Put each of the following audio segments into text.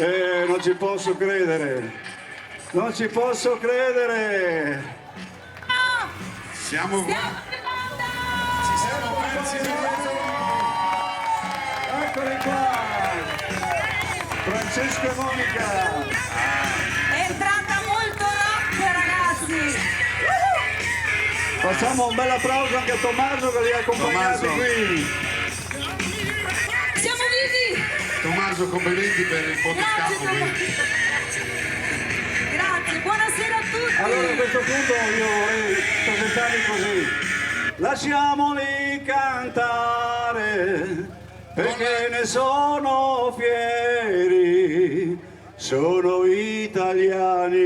Non ci posso credere. Non ci posso credere. Siamo arrivando! ci siamo persi di Eccoli qua. Francesco e Monica. È entrata molto rock, ragazzi! Facciamo un bel applauso anche a Tommaso che li ha accompagnati Tommaso. qui. Siamo vivi! Tommaso, complimenti per il Grazie, fotoscafo. Grazie, buonasera a tutti! Allora a questo punto io vorrei presentarvi così. Lasciamoli cantare perché ne sono fieri, sono italiani,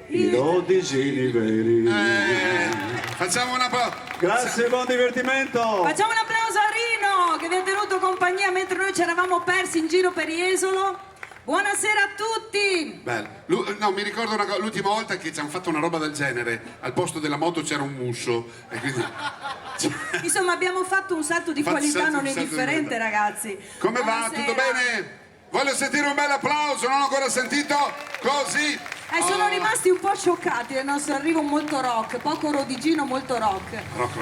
i nordicini veri. Facciamo una pausa. Grazie, buon divertimento. Facciamo un applauso a Rino che vi ha tenuto compagnia mentre noi ci eravamo persi in giro per Jesolo. Buonasera a tutti! Bello. No, mi ricordo l'ultima volta che ci hanno fatto una roba del genere, al posto della moto c'era un muscio e quindi... Insomma, abbiamo fatto un salto di qualità non indifferente, ragazzi. Come va? Buonasera. Tutto bene? Voglio sentire un bel applauso, non ho ancora sentito così. Sono rimasti un po' scioccati del nostro arrivo molto rock, poco rodigino, molto rock. Rock.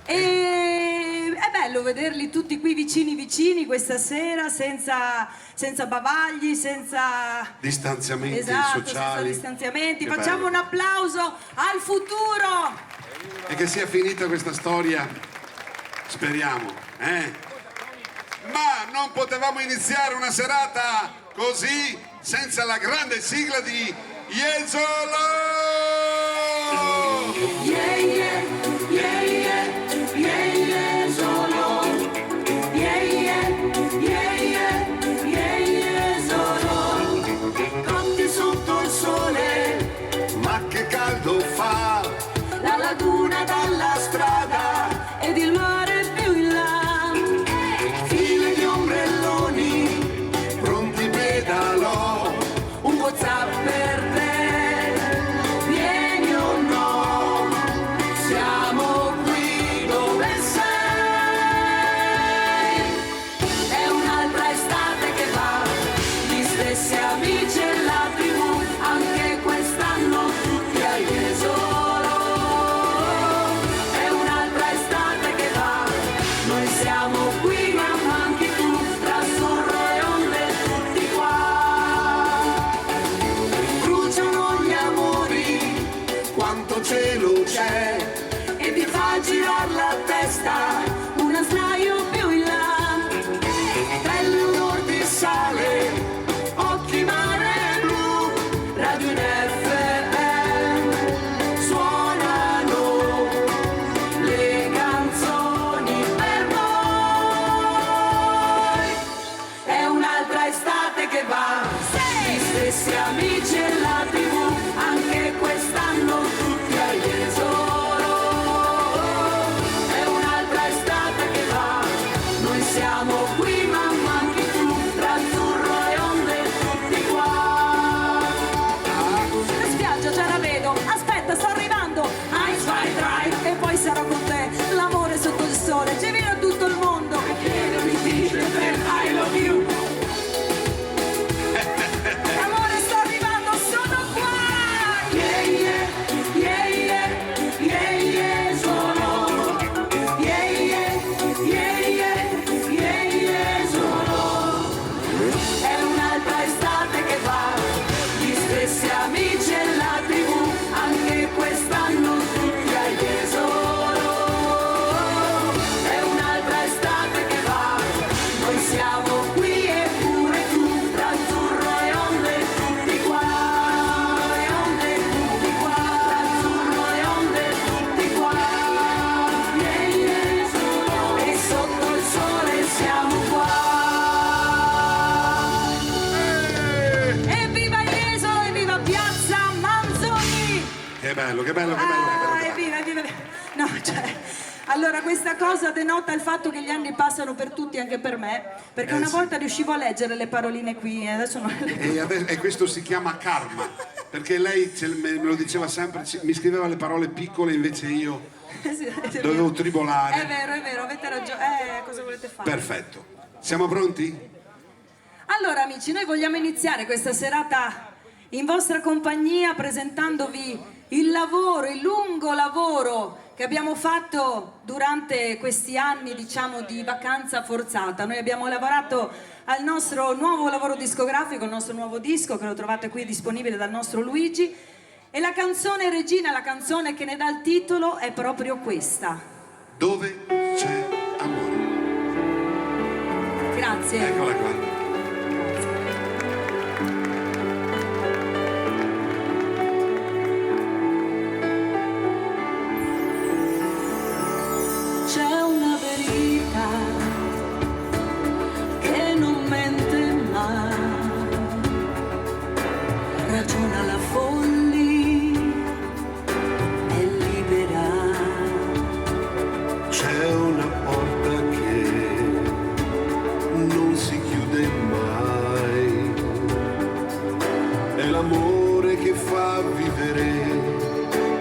E è bello vederli tutti qui vicini questa sera, senza bavagli, senza Distanziamenti esatto, senza sociali. distanziamenti. Che Facciamo bello. un applauso al futuro. E che sia finita questa storia, speriamo, Ma non potevamo iniziare una serata così senza la grande sigla di Jesolo! Yeah, yeah, yeah, yeah, yeah, Jesolo. Yeah, yeah, yeah, yeah, yeah, Jesolo. Cotti sotto il sole, Ma che caldo fa! la laguna dalla strada ed il mare più in là. File di ombrelloni, Pronti pedalò, un WhatsApp per te. Vieni o no, siamo qui dove sei. È un'altra estate che va, gli stessi amici e la tribù, anche quest'anno tutti a Jesolo. È un'altra estate che va, noi siamo qui ma manchi tu, tra azzurro e onde tutti qua. Bruciano gli amori, quanto cielo c'è! e ti fa girare la testa, una slaio più in là. Pelle odor di sale, occhi mare blu, radio in FM, suonano le canzoni per noi. È un'altra estate che va, gli stessi amici e la TV, anche quest'anno tutti a Jesolo. È un'altra estate che va, noi siamo qui ma manchi tu, tra azzurro e onde tutti qua. La spiaggia già la vedo, aspetta sto arrivando, Ice White Drive e poi sarò con te, l'amore sotto il sole, ci viene tutto il mondo e pieno di t-shirt per I love you. Amore sto arrivando, sono qua. Yeah yeah, yeah yeah, yeah yeah, sono. Yeah yeah, yeah yeah, yeah yeah, sono. È un'altra estate che va, gli stessi amici e la tribù, anche quest'anno tutti a Jesolo. È un'altra estate che va, noi siamo qui e pure tu, tra azzurro e onde tutti qua. E onde tutti qua, tra azzurro e onde tutti qua. Yeah, yeah, solo. E sotto il sole siamo qua. Evviva Jesolo, evviva Piazza Manzoni! Che bello, che bello, che bello, che bello. Evviva, evviva! No, cioè, allora questa cosa denota il fatto che gli anni passano per tutti, anche per me, perché una sì. volta riuscivo a leggere le paroline qui e adesso non le E questo si chiama karma, perché lei me lo diceva sempre, mi scriveva le parole piccole, invece io dovevo tribolare. È vero, avete ragione. Cosa volete fare? Perfetto. Siamo pronti? Allora amici, noi vogliamo iniziare questa serata in vostra compagnia presentandovi il lavoro, il lungo lavoro che abbiamo fatto durante questi anni, diciamo, di vacanza forzata. Noi abbiamo lavorato al nostro nuovo lavoro discografico, il nostro nuovo disco che lo trovate qui disponibile dal nostro Luigi, e la canzone regina, la canzone che ne dà il titolo, è proprio questa. Dove c'è amore. Grazie. Eccola qua. C'è una verità che non mente mai, ragiona la follia, è libera. C'è una porta che non si chiude mai, è l'amore che fa vivere,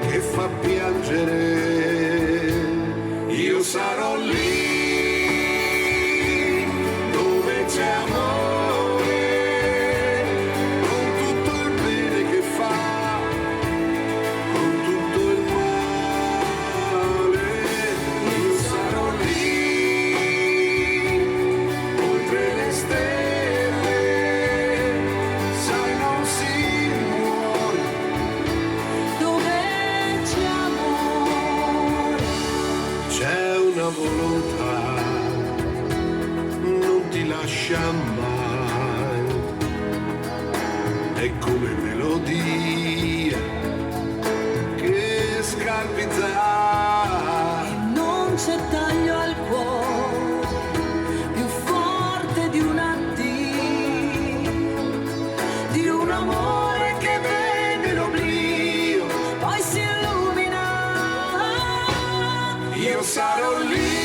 che fa piangere. Io sarò lì dove c'è amore, con tutto il bene che fa, con tutto il male. Io sarò lì oltre le stelle, sai non si muore. Dove c'è amore, C'è una volontà, non ti lascia mai, è come melodia che scalpita. e non c'è taglio al cuore più forte di un addio, di un amore che vede l'oblio, poi si illumina. Io sarò lì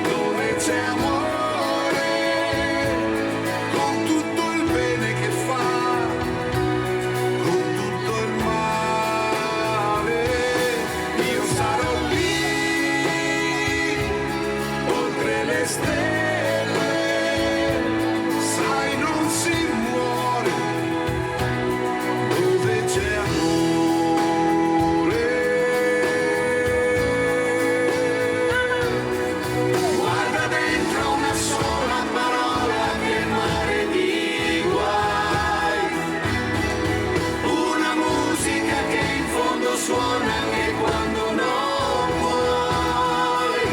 dove c'è amore, con tutto il bene che fa, con tutto il male. Io sarò lì oltre le stelle, sai non si muore dove c'è amore. Guarda dentro una sola parola che mare di guai, una musica che in fondo suona anche quando non vuoi.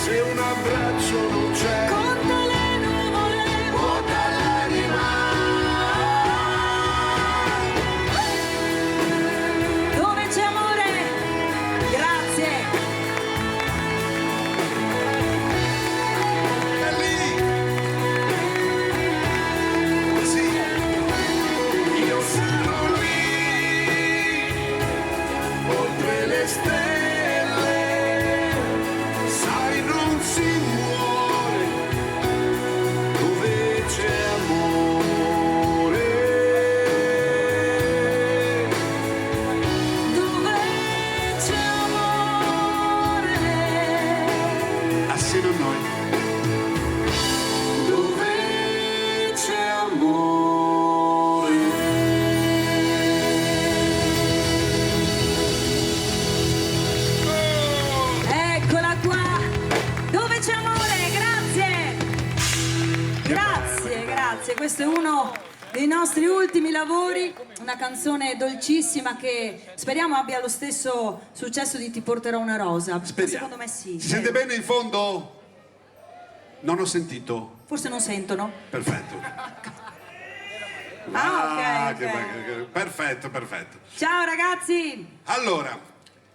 Se un abbraccio non c'è, Conta le nuvole, vuota l'anima. dove c'è amore. Grazie. È lì. Sì. Io sarò lì oltre le stelle, sai non si muore dove c'è amore. Dove c'è amore, Assieme a noi. Dove c'è amore. eccola qua. Dove c'è amore, grazie. Grazie, grazie. Questo è uno dei nostri ultimi lavori, una canzone dolcissima che speriamo abbia lo stesso successo di Ti porterò una rosa. Speriamo. Secondo me sì. Si sente bene in fondo? Non ho sentito. Forse non sentono. Perfetto. Ah, ok, che ok. bello. Perfetto, perfetto. Ciao ragazzi. Allora,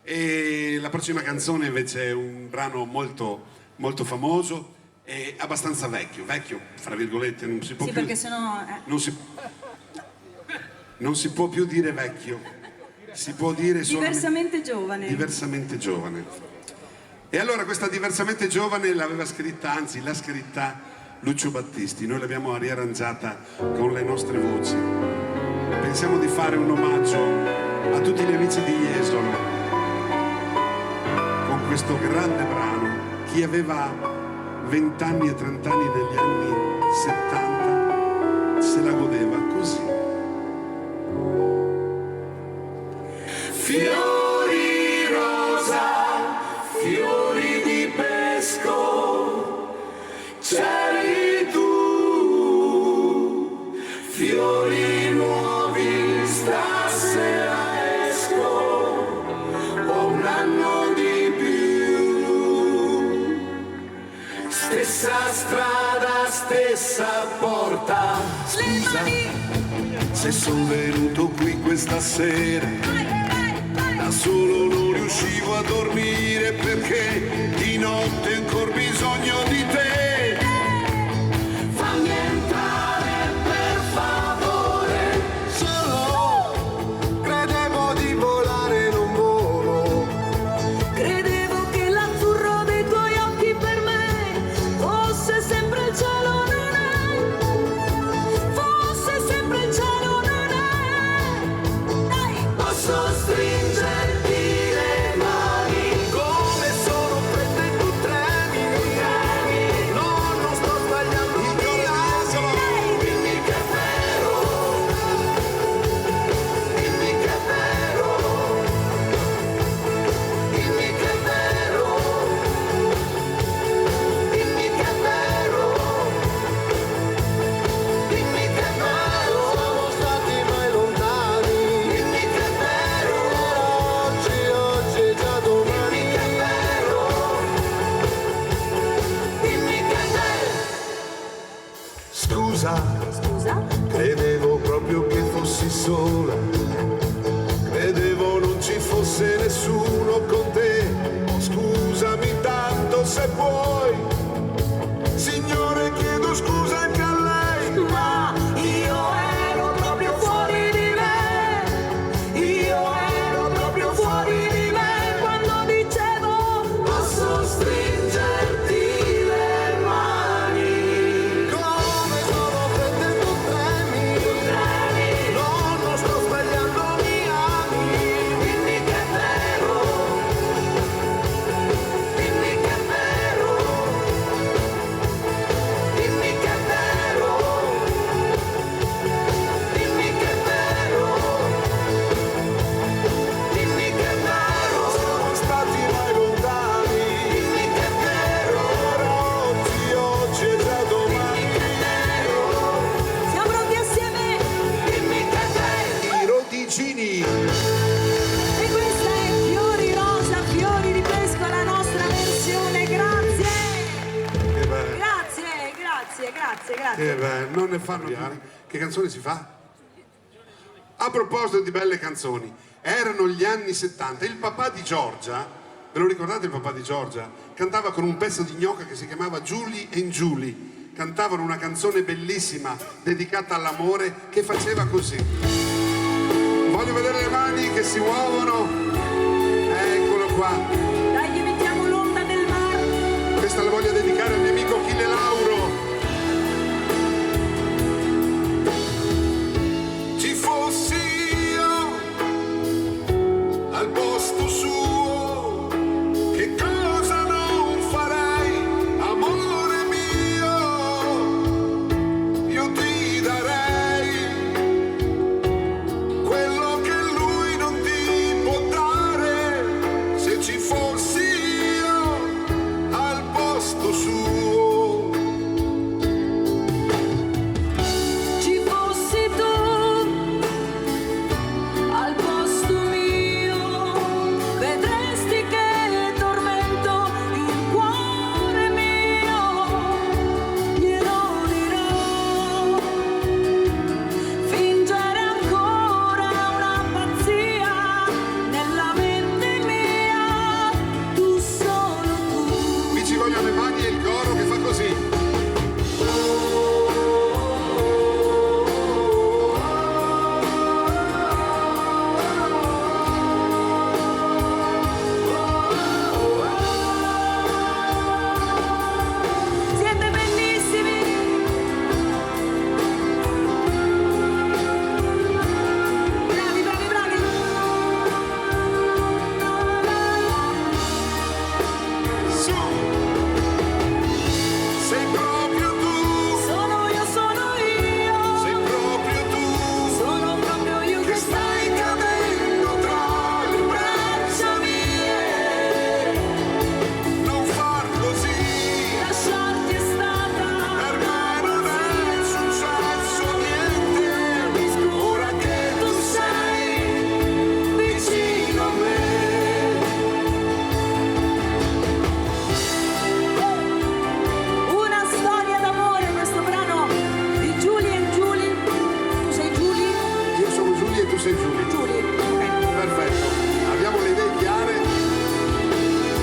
la prossima canzone invece è un brano molto, molto famoso e abbastanza vecchio, fra virgolette, non si può Sì, più, perché sennò non si può più dire vecchio, si può dire solamente diversamente giovane. diversamente giovane. E allora questa diversamente giovane l'aveva scritta, anzi l'ha scritta Lucio Battisti, noi l'abbiamo riarrangiata con le nostre voci. Pensiamo di fare un omaggio a tutti gli amici di Jesolo con questo grande brano. Chi aveva 20 anni e 30 anni negli anni 70 se la godeva così. Fiori rosa, fiori di pesco, c'eri tu, fiori nuovi, stasera esco, ho un anno di più, stessa strada, stessa porta, scusa se son venuto qui questa sera, da solo non riuscivo a dormire perché di notte ho ancora bisogno di te. Fammi entrare per favore, solo credevo di volare, non volo. Credevo che l'azzurro dei tuoi occhi per me fosse sempre il cielo, non è. Fosse sempre il cielo, non è. Dai, posso stringerti le mani, come sono fredde e tu tremi, no, non sto sbagliando, dimmi che è vero, dimmi che è vero, dimmi che è vero, dimmi che è vero, dimmi che è vero, siamo stati mai lontani, dimmi che è vero, oggi è già domani, dimmi che è vero, dimmi che è vero. Scusa, credevo proprio che fossi sola, credevo non ci fosse nessuno con te, scusami tanto se puoi, signore chiedo scusa anche a lei, ma io ero proprio fuori di me, io ero proprio fuori di me, quando dicevo posso stringerti le mani, come sono fredde e tu tremi, no, non sto sbagliando, mi ami, dimmi che è vero, dimmi che è vero, dimmi che è vero, dimmi che è vero, dimmi che è vero, siamo stati mai lontani, dimmi che è vero, oggi è già domani, dimmi che è vero, siamo pronti assieme, dimmi che è vero, i rotticini. E questa è Fiori rosa, fiori di pesco, la nostra versione, grazie. Che bello. Grazie. Che bello, non ne fanno. Che canzone si fa? A proposito di belle canzoni, erano gli anni 70, il papà di Giorgia, ve lo ricordate il papà di Giorgia? Cantava con un pezzo di gnocca che si chiamava Julie and Julie, cantavano una canzone bellissima dedicata all'amore che faceva così. Voglio vedere le mani che si muovono, eccolo qua, Dai, gli mettiamo l'onda del mare. questa la voglio dedicare al mio amico Achille Lauro. Ci fossi io al posto suo, che cosa non farei, amore mio, io ti darei quello che lui non ti può dare, se ci fosse sei Giulia? Giulia, ok. Perfetto, abbiamo le idee chiare.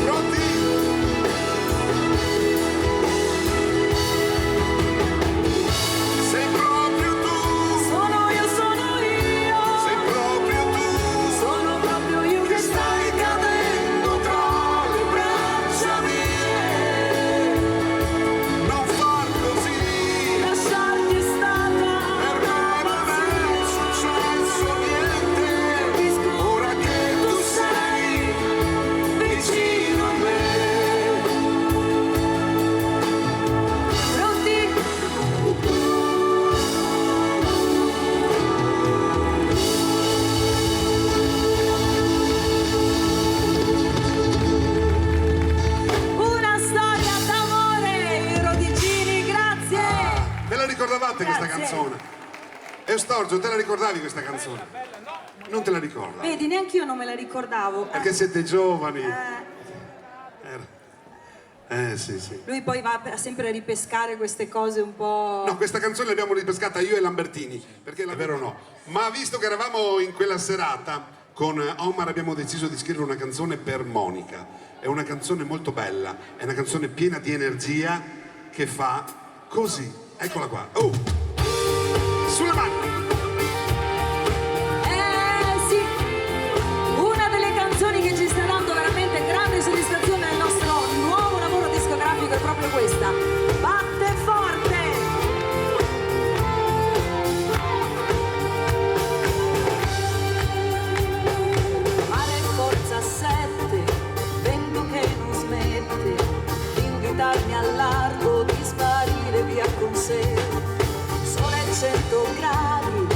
Pronti? Sei proprio tu, Sono io, sei proprio tu, sono proprio io che stai cadendo tra le braccia mie. non far così, Lasciarti è stata per me non è successo niente, ora che tu sei vicino a me. Pronti? Una storia d'amore, i Rodicini, grazie. Ve la ricordavate questa Grazie. canzone? Eustorgio, te la ricordavi questa canzone? Non te la ricorda? Vedi, neanche io non me la ricordavo. Perché siete giovani. Eh, Sì, sì. lui poi va sempre a ripescare queste cose un po'. No, questa canzone l'abbiamo ripescata io e Lambertini, perché è vero o no? Ma visto che eravamo in quella serata, con Omar abbiamo deciso di scrivere una canzone per Monica. È una canzone molto bella, è una canzone piena di energia che fa così. Eccola qua. Oh! Sulle mani! Sì, una delle canzoni che ci sta dando veramente grande soddisfazione nel nostro nuovo lavoro discografico è proprio questa. Batte forte! Mare forza 7, vento che non smette di invitarmi al largo, di sparire via con sé. Sole 100 gradi,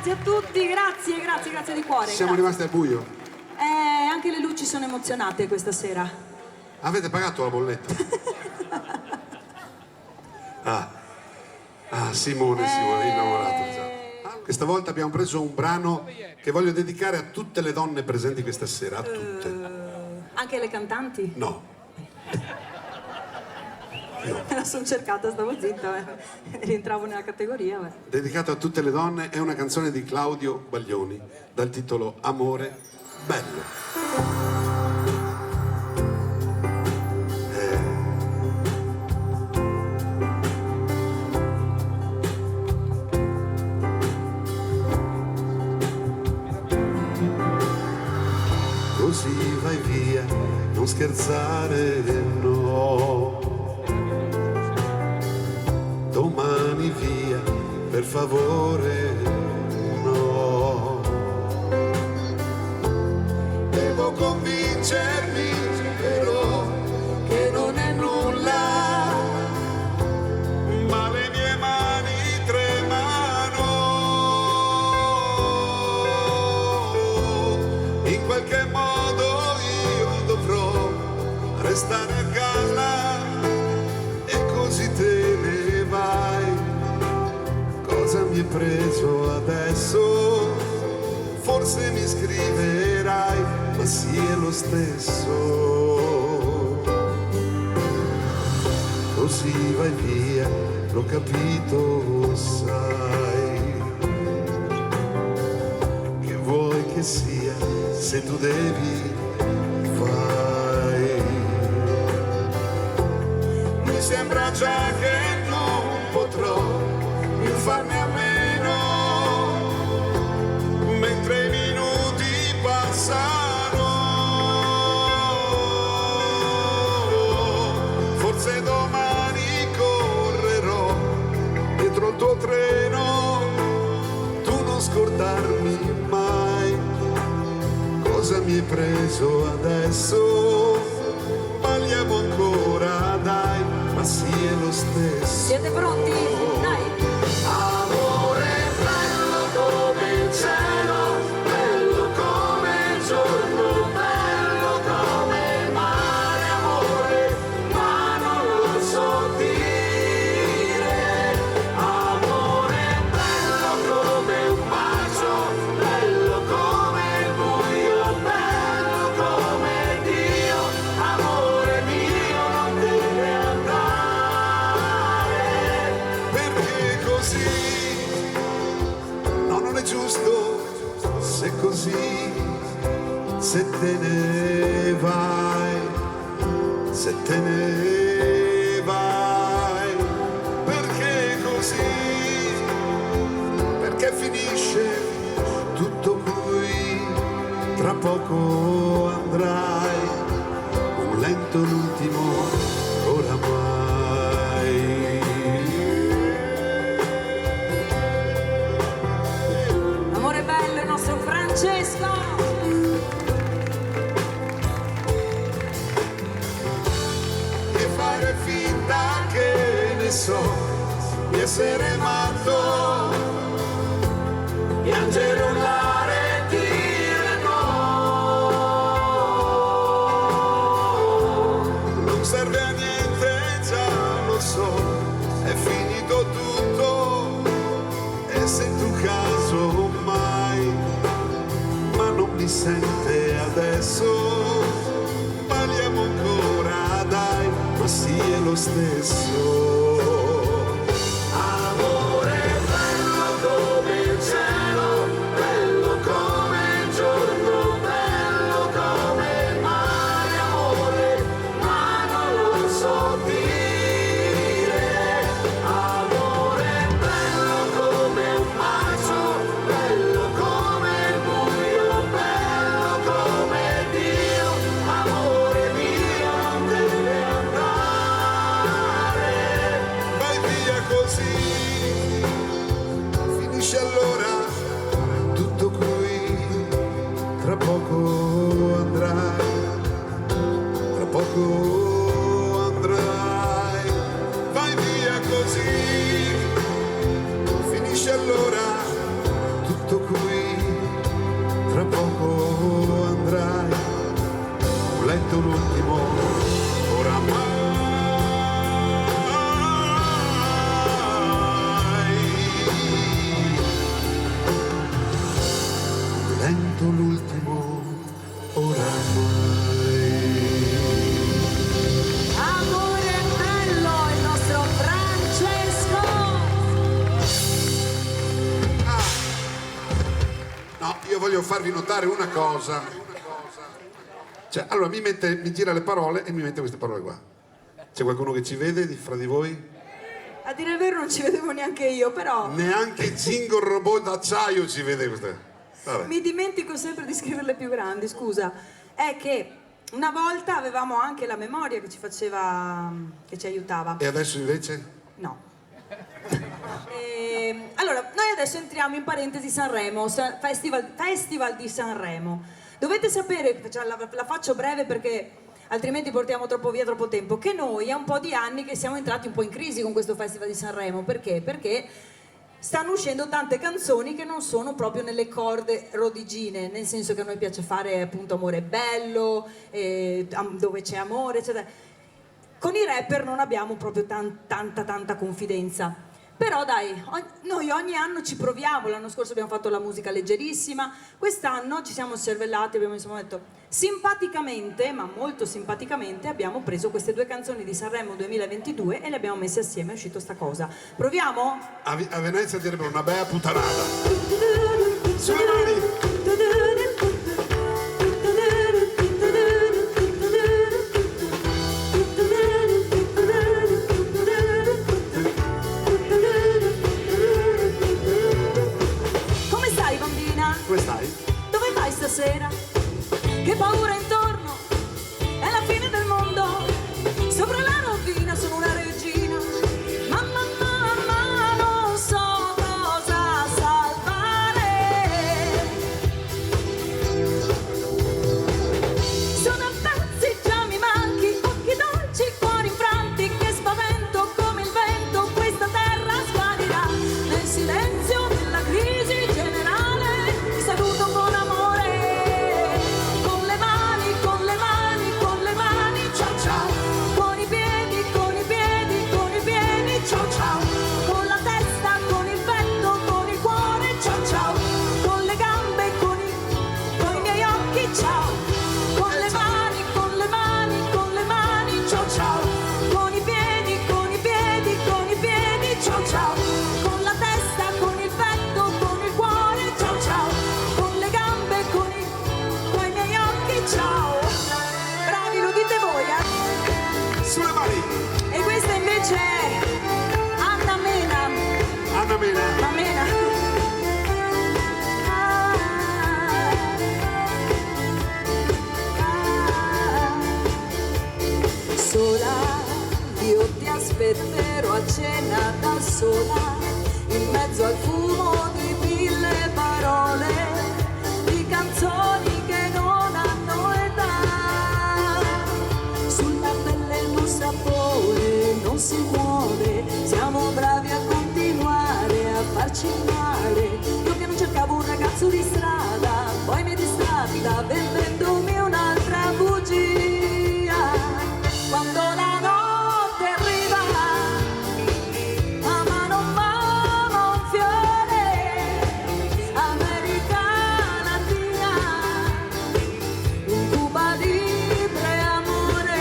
grazie a tutti, grazie di cuore. Siamo grazie. rimasti al buio. Anche le luci sono emozionate questa sera. Avete pagato la bolletta? Simone, innamorato già. Questa volta abbiamo preso un brano che voglio dedicare a tutte le donne presenti questa sera, a tutte. Anche le cantanti? No. Me la sono cercata, stavo zitta, rientravo nella categoria. Dedicato a tutte le donne, è una canzone di Claudio Baglioni dal titolo Amore bello. Così vai via, non scherzare, no. Domani via, per favore, no. Devo convincermi, però, che non è nulla, ma le mie mani tremano. In qualche modo io dovrò restare a galla e così te ne vai. Cosa mi è preso adesso? Forse mi scriverai, ma sì è lo stesso. Così vai via, l'ho capito, sai. Che vuoi che sia, se tu devi, fai. Mi sembra già che non potrò più farne a meno, mentre i minuti passano. Forse domani correrò dietro il tuo treno, tu non scordarmi mai. Cosa mi hai preso adesso? Parliamo ancora, dai, ma sì è lo stesso. Siete pronti? Dai! Amore bello come il cielo, bello come il giorno, bello come il mare, amore, ma non lo so dire. Amore bello come un bacio, bello come il buio, bello come Dio, amore mio non deve andare. Perché così? No, non è giusto, se così, se te ne vai, se te ne vai. Perché così? Perché finisce tutto qui, tra poco andrai, un lento l'ultimo oramai. Amore bello, il nostro Francesco! E fare finta che ne so di essere matto, piangere, urlare, dire no. Non serve a niente, già lo so, è finito tutto e se tu caso mai, ma non mi sente adesso. Parliamo ancora, dai, ma sì è lo stesso. Amore bello come il cielo, bello come il giorno, bello come il mare, amore, ma non lo so dire. Amore bello come un bacio, bello come il buio, bello come Dio, amore mio non deve andare. Vai via così, finisce allora tutto qui, tra poco andrai, tra poco andrai. Vai via così, finisce allora tutto farvi notare una cosa. Cioè, allora mi gira le parole e mi mette queste parole qua. C'è qualcuno che ci vede fra di voi? A dire il vero non ci vedevo neanche io, però Neanche Zingo il robot d'acciaio ci vede queste. Vabbè. mi dimentico sempre di scriverle più grandi, scusa. È che una volta avevamo anche la memoria che ci faceva, che ci aiutava. E adesso invece? No. Allora, noi adesso entriamo in parentesi Sanremo, Festival di Sanremo. Dovete sapere, cioè, la faccio breve perché altrimenti portiamo via troppo tempo, che noi è un po' di anni che siamo entrati un po' in crisi con questo Festival di Sanremo. Perché? Perché stanno uscendo tante canzoni che non sono proprio nelle corde rodigine, nel senso che a noi piace fare appunto Amore è bello, dove c'è amore, eccetera. Con i rapper non abbiamo proprio tanta confidenza. Però dai, noi ogni anno ci proviamo. L'anno scorso abbiamo fatto la musica leggerissima, quest'anno ci siamo cervellati, abbiamo insomma detto simpaticamente, ma molto simpaticamente, abbiamo preso queste due canzoni di Sanremo 2022 e le abbiamo messe assieme, è uscito sta cosa. Proviamo? A Venezia direbbero una bella puttanata. Sulle mani! Come stai, bambina? Come stai? Dove vai stasera? Che paura intorno, è la fine del mondo. Sopra la rovina sono una regina. Mamma, non so cosa salvare. Sono a pezzi, già mi manchi, occhi dolci, cuori infranti, che spavento come il vento, questa terra sparirà. Nel silenzio della crisi generale, ti saluto con amore. Con le mani, ciao ciao. Con i piedi, ciao ciao. Con la testa, con il petto, con il cuore, ciao ciao. Con le gambe, con i miei occhi, ciao. Con le mani, ciao ciao. Con i piedi, ciao ciao. Con la testa, con il petto, con il cuore, ciao ciao. Con le gambe, con i miei occhi, ciao. Bravi, lo dite voi, eh? Sulle mani! E questa invece è Anna Mena. Anna Mena! La Mena. Sola, io ti aspetterò a cena da sola, in mezzo al fumo di mille parole, di canzoni che non hanno età. Sulla pelle il tuo sapore non si muove, siamo bravi a continuare a farci male. Io che non cercavo un ragazzo di strada, poi mi distratta vendendomi un'altra bugia. Quando la notte arriva, a mano un fiore, America Latina, un Cuba libre amore.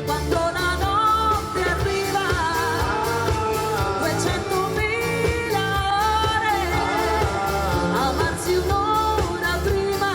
Quando la notte arriva, 200.000 ore, amarsi un'ora prima,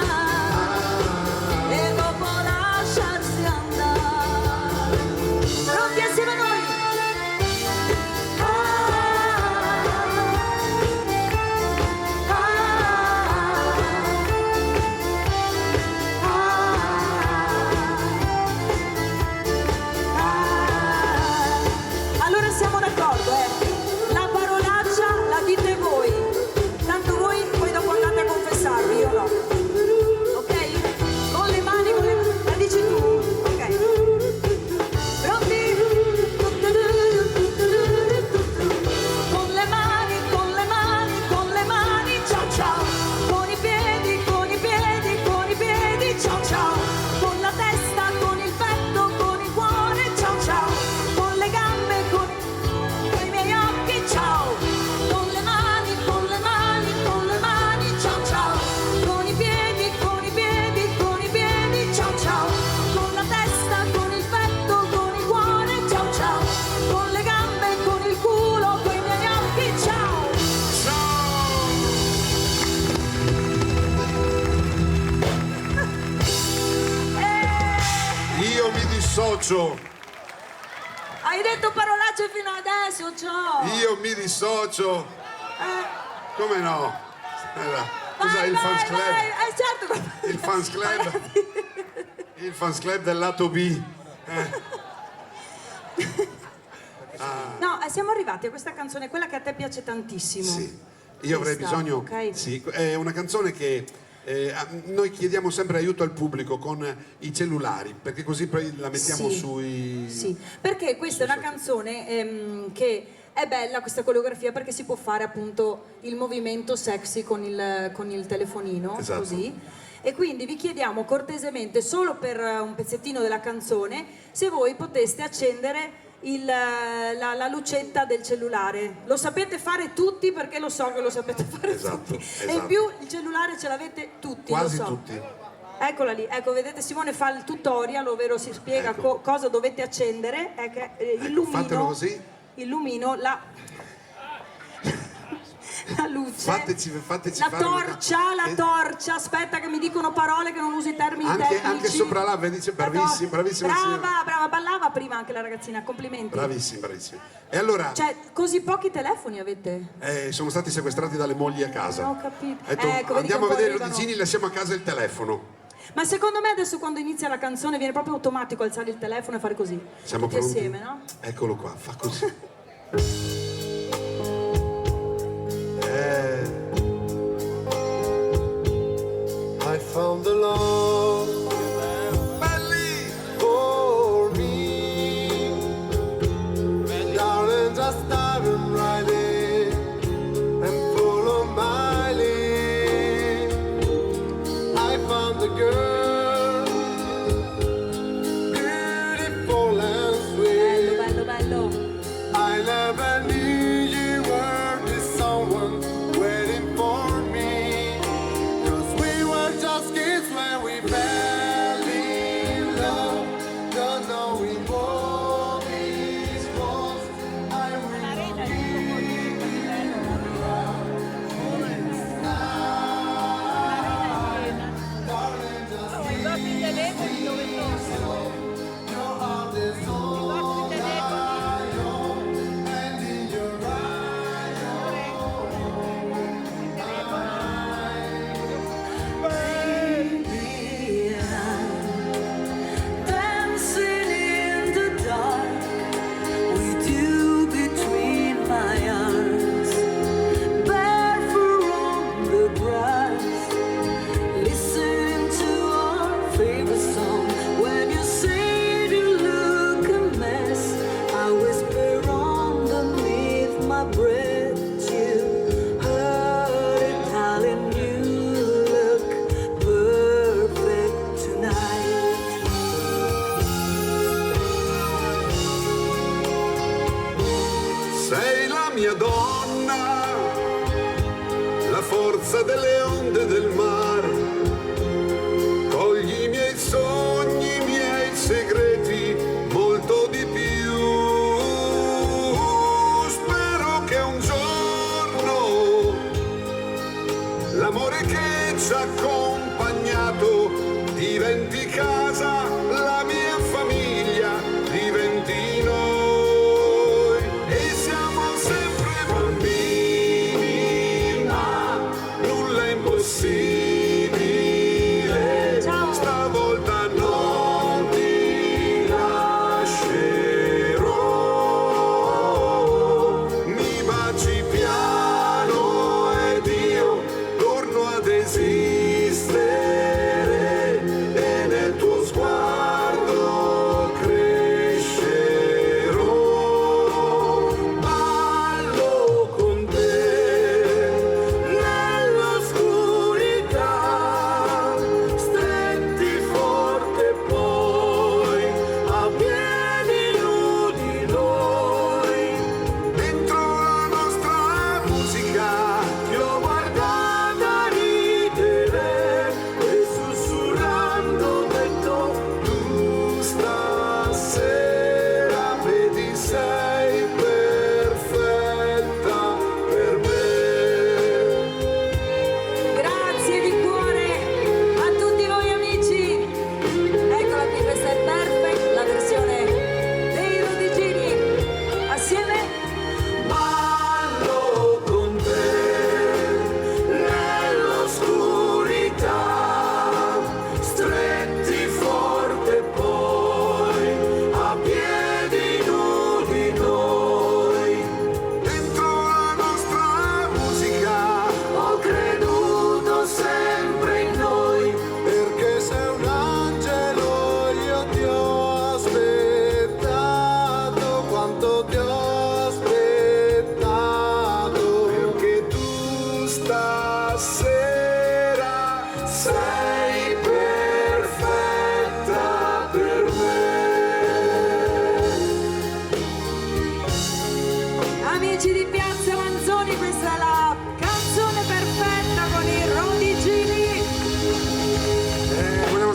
dissocio. Hai detto parolacce fino adesso, ciao. Io mi dissocio. Come no? Cos'è il fans club? Certo. Il fans club. Il fans club del lato B. No, siamo arrivati a questa canzone, quella che a te piace tantissimo. Sì, io avrei Questa, bisogno. ok? Sì, è una canzone che noi chiediamo sempre aiuto al pubblico con i cellulari, perché così poi la mettiamo Sì. sui. Sì, perché questa è una canzone che è bella, questa coreografia, perché si può fare appunto il movimento sexy con il telefonino, Esatto. così. E quindi vi chiediamo cortesemente, solo per un pezzettino della canzone, se voi poteste accendere la lucetta del cellulare. Lo sapete fare tutti, perché lo so che lo sapete fare Esatto, tutti. E in esatto. più il cellulare ce l'avete tutti, Quasi lo so. tutti. Eccola lì, ecco, vedete Simone fa il tutorial, ovvero si spiega Ecco. cosa dovete accendere, fatelo così. illumino la luce, Fateci la fare una- torcia, aspetta che mi dicono parole che non usi termini Anche tecnici. sopra là, vedi, bravissima, bravissima signora. Brava, ballava prima anche la ragazzina, complimenti. Bravissima, bravissima. E allora, Cioè, così pochi telefoni avete? sono stati sequestrati dalle mogli a casa. Ho capito. Ha detto, Ecco, vedi che andiamo a un po' vedere i arrivano. Rodicini, lasciamo a casa il telefono. Ma secondo me adesso quando inizia la canzone viene proprio automatico alzare il telefono e fare così. Siamo tutti pronti? assieme, no? Eccolo qua, fa così. I found the love for me. Darling, just dive right in and follow my lead. I found the girl, beautiful and sweet. Bello, bello, bello. I never knew you were the someone waiting for me. 'Cause we were just kids when we fell in love. Don't know we all these walls. I will keep you around. Darling, just leave me alone. Your heart is all I own, and in your eyes, baby,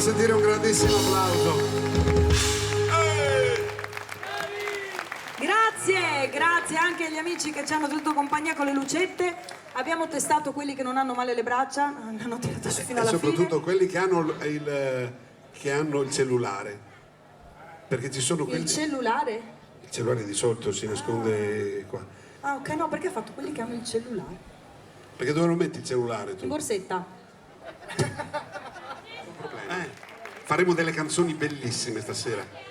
sentire un grandissimo applauso. Grazie anche agli amici che ci hanno tenuto compagnia con le lucette. Abbiamo testato quelli che non hanno male le braccia, hanno tirato su fino E alla soprattutto fine. quelli che hanno il cellulare. Perché ci sono quelli... Il cellulare? Il cellulare di solito si nasconde qua. Ah ok, no, perché ha fatto quelli che hanno il cellulare? Perché dove lo metti il cellulare tu? In borsetta. Faremo delle canzoni bellissime stasera.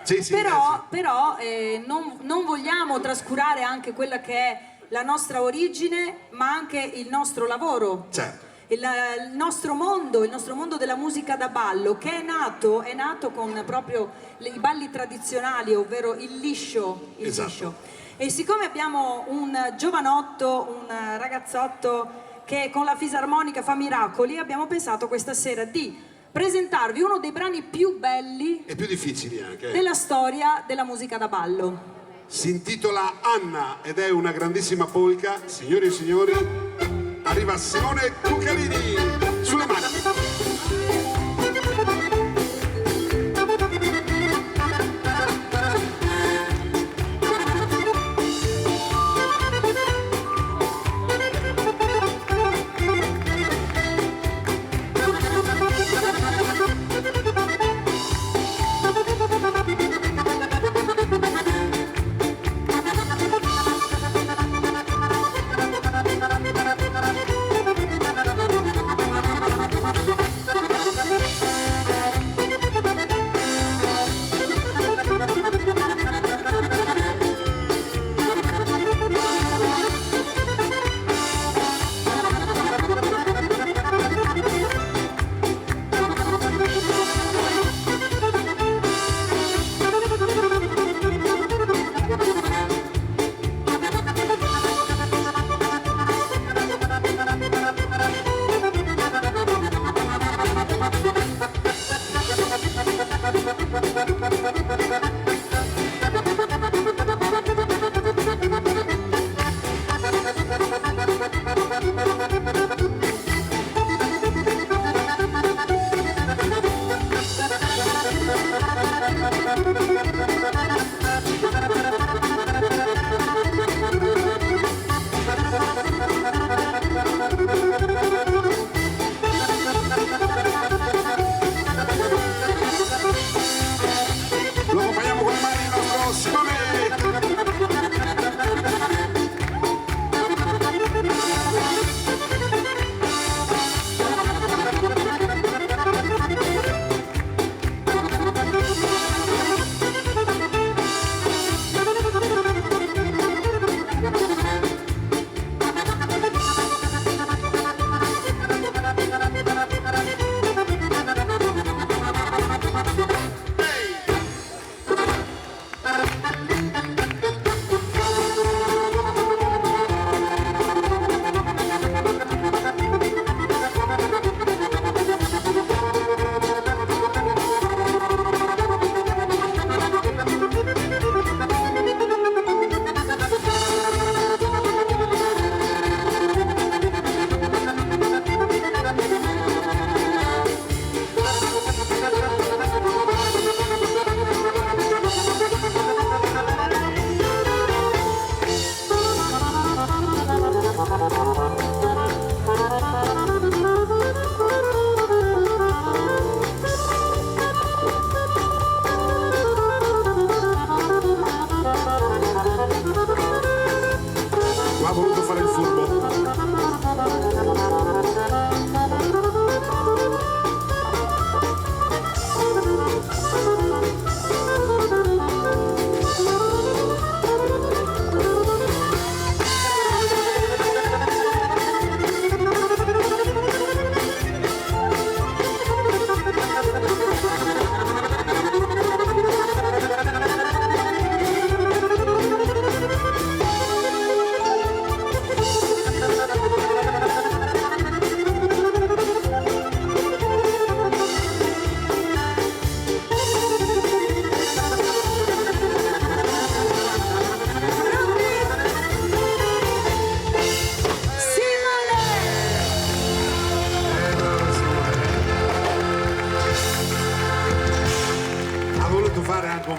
Sì, sì, Però non vogliamo trascurare anche quella che è la nostra origine, ma anche il nostro lavoro. certo. Il nostro mondo della musica da ballo, che è nato con proprio i balli tradizionali, ovvero il liscio. Esatto. E siccome abbiamo un giovanotto, un ragazzotto che con la fisarmonica fa miracoli, abbiamo pensato questa sera di presentarvi uno dei brani più belli E più difficili anche. della storia della musica da ballo. Si intitola Anna ed è una grandissima polka. Signori e signori, arriva Simone Cuccarini sulle mani.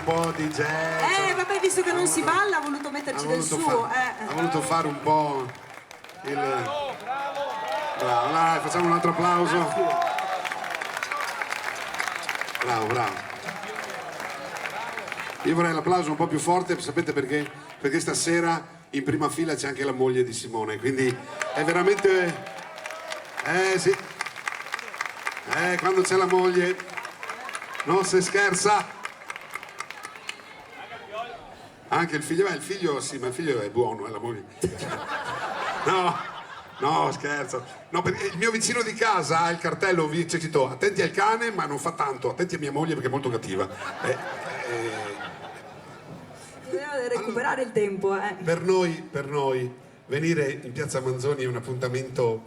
un po' di jazz. Vabbè, visto che non si balla, ha voluto metterci del suo. Ha voluto fare un po' il... Bravo, dai, facciamo un altro applauso. Bravo. Io vorrei l'applauso un po' più forte, sapete perché? Perché stasera in prima fila c'è anche la moglie di Simone, quindi è veramente... sì. Quando c'è la moglie non si scherza. Anche il figlio sì, ma il figlio è buono, la moglie. No, scherzo. No, perché il mio vicino di casa ha il cartello, c'è scritto attenti al cane, ma non fa tanto, attenti a mia moglie perché è molto cattiva. Deve recuperare il tempo. Per noi venire in Piazza Manzoni è un appuntamento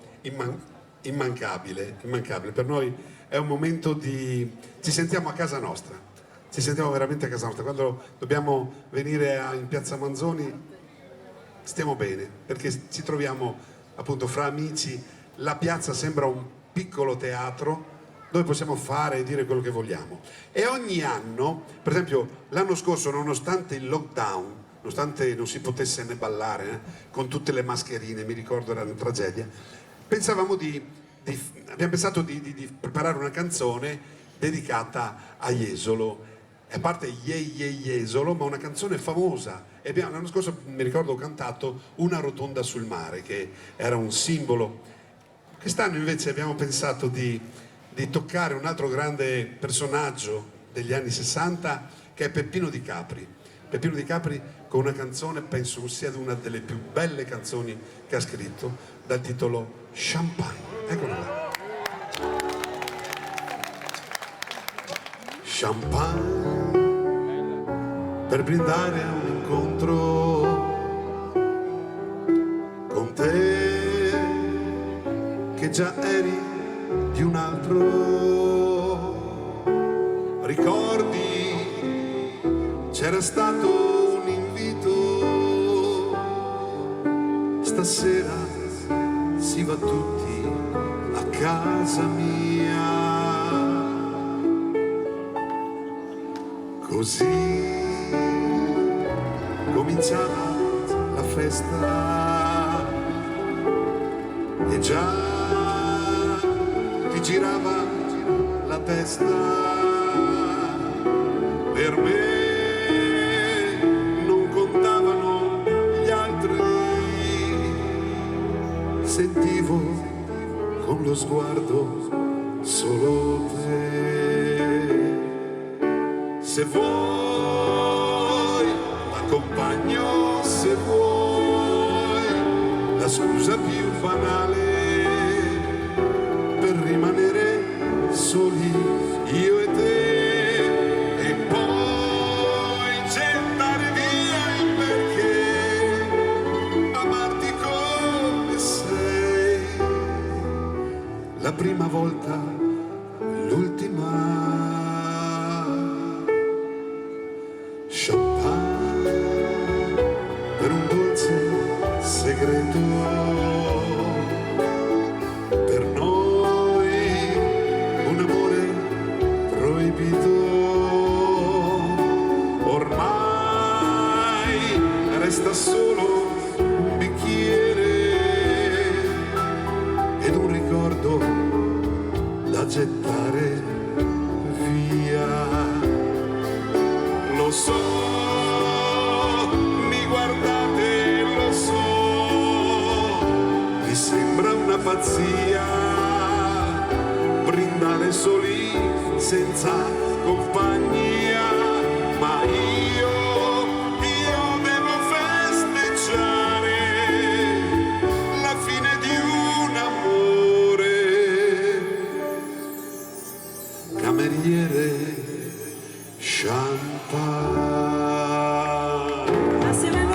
immancabile. Per noi è un momento di... ci sentiamo a casa nostra. Ci sentiamo veramente a casa nostra. Quando dobbiamo venire in Piazza Manzoni stiamo bene, perché ci troviamo appunto fra amici. La piazza sembra un piccolo teatro dove possiamo fare e dire quello che vogliamo. E ogni anno, per esempio l'anno scorso, nonostante il lockdown, nonostante non si potesse ne ballare, con tutte le mascherine, mi ricordo era una tragedia, abbiamo pensato di preparare una canzone dedicata a Jesolo. A parte Jesolo, ma una canzone famosa. E l'anno scorso mi ricordo ho cantato Una rotonda sul mare, che era un simbolo. Quest'anno invece abbiamo pensato di toccare un altro grande personaggio degli anni 60, che è Peppino Di Capri. Peppino Di Capri con una canzone, penso sia una delle più belle canzoni che ha scritto, dal titolo Champagne. Eccolo là. Champagne per brindare a un incontro con te che già eri di un altro. Ricordi, c'era stato un invito, stasera si va tutti a casa mia. Così cominciava la festa e già ti girava la testa. Per me non contavano gli altri, sentivo con lo sguardo solo te. Se vuoi t'accompagno, se vuoi la scusa più banale per rimanere soli io e te, e poi gettare via il perché, amarti come sei, la prima volta, l'ultima. Champagne per un dolce segreto, per noi un amore proibito. Ormai resta solo un bicchiere ed un ricordo da gettare via. Lo so, mi guardate, lo so, mi sembra una pazzia brindare soli senza compagnia, ma io devo festeggiare la fine di un amore. Cameriere, champagne. Assieme a noi.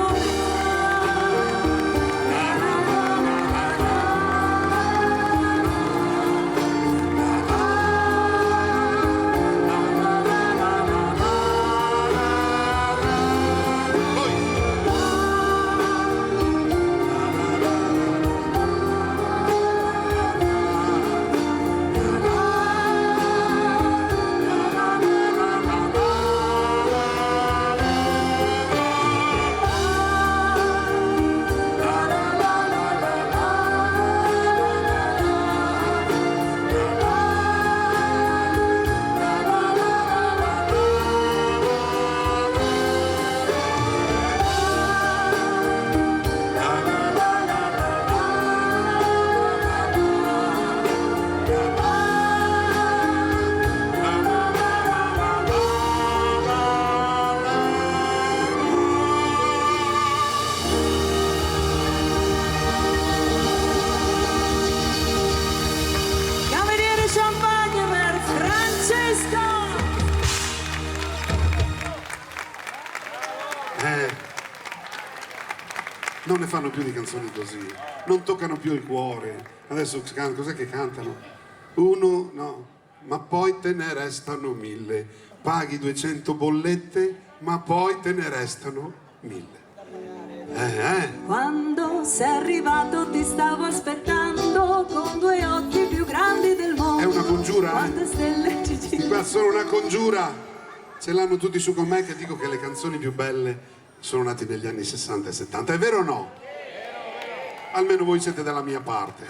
Maestro! Non ne fanno più di canzoni così, non toccano più il cuore. Adesso cos'è che cantano? Uno, no, ma poi te ne restano 1000. Paghi 200 bollette, ma poi te ne restano 1000. Quando sei arrivato ti stavo aspettando con 2 occhi più grandi del mondo. È una congiura, Quante stelle ci Di qua sono una congiura. Ce l'hanno tutti su con me che dico che le canzoni più belle sono nate negli anni 60 e 70. È vero o no? Almeno voi siete dalla mia parte.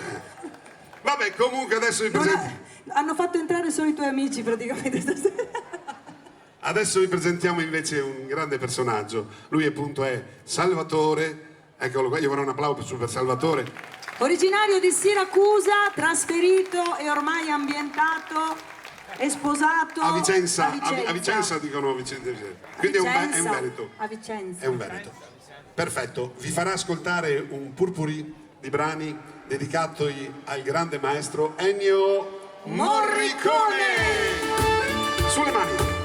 Vabbè, comunque adesso vi presento. Hanno fatto entrare solo i tuoi amici praticamente stasera. Adesso vi presentiamo invece un grande personaggio. Lui appunto è Salvatore. Eccolo qua, io vorrei un applauso per Salvatore. Originario di Siracusa, trasferito e ormai ambientato e sposato A Vicenza, a a Vicenza dicono Vicenza. Quindi è un merito. A Vicenza. È un merito. Perfetto, vi farà ascoltare un purpurì di brani dedicati al grande maestro Ennio Morricone. Sulle mani.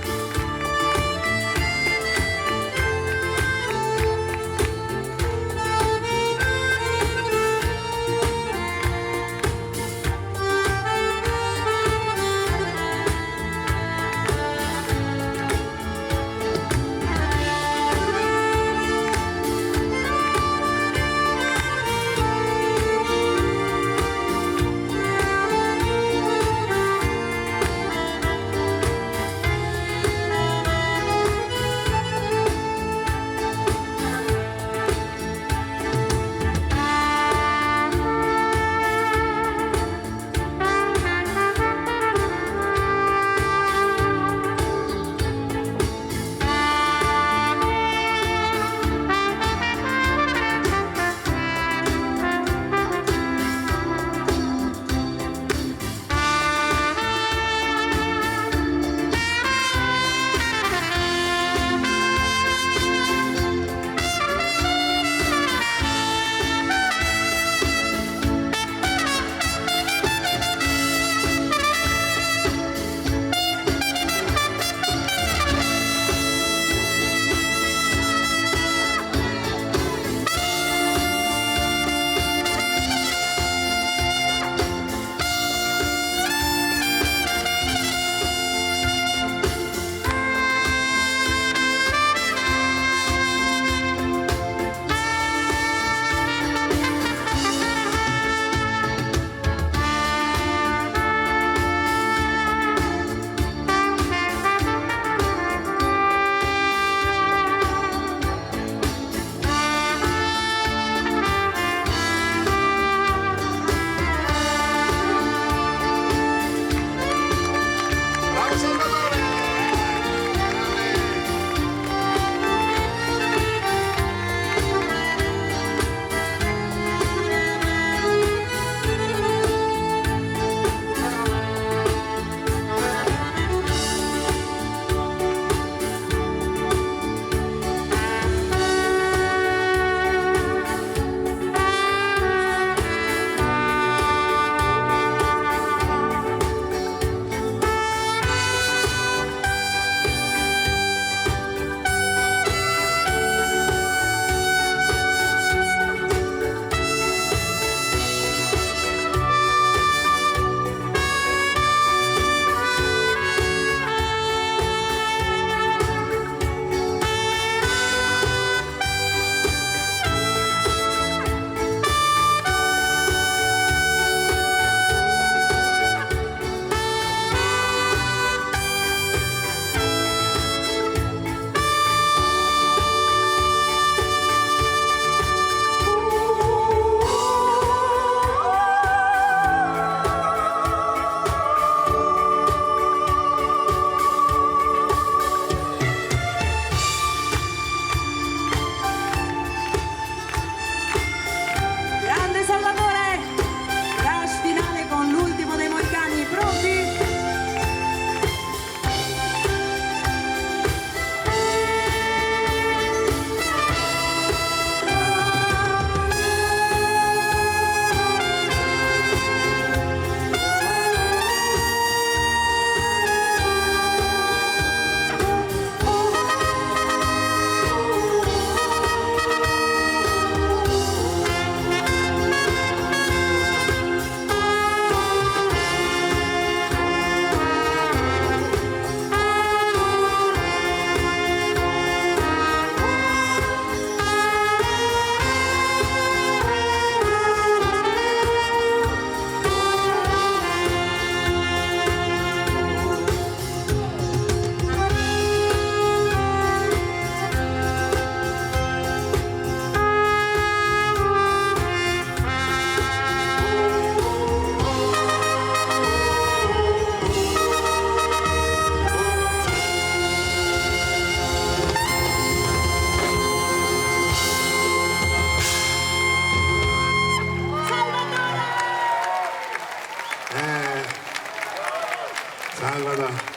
guarda.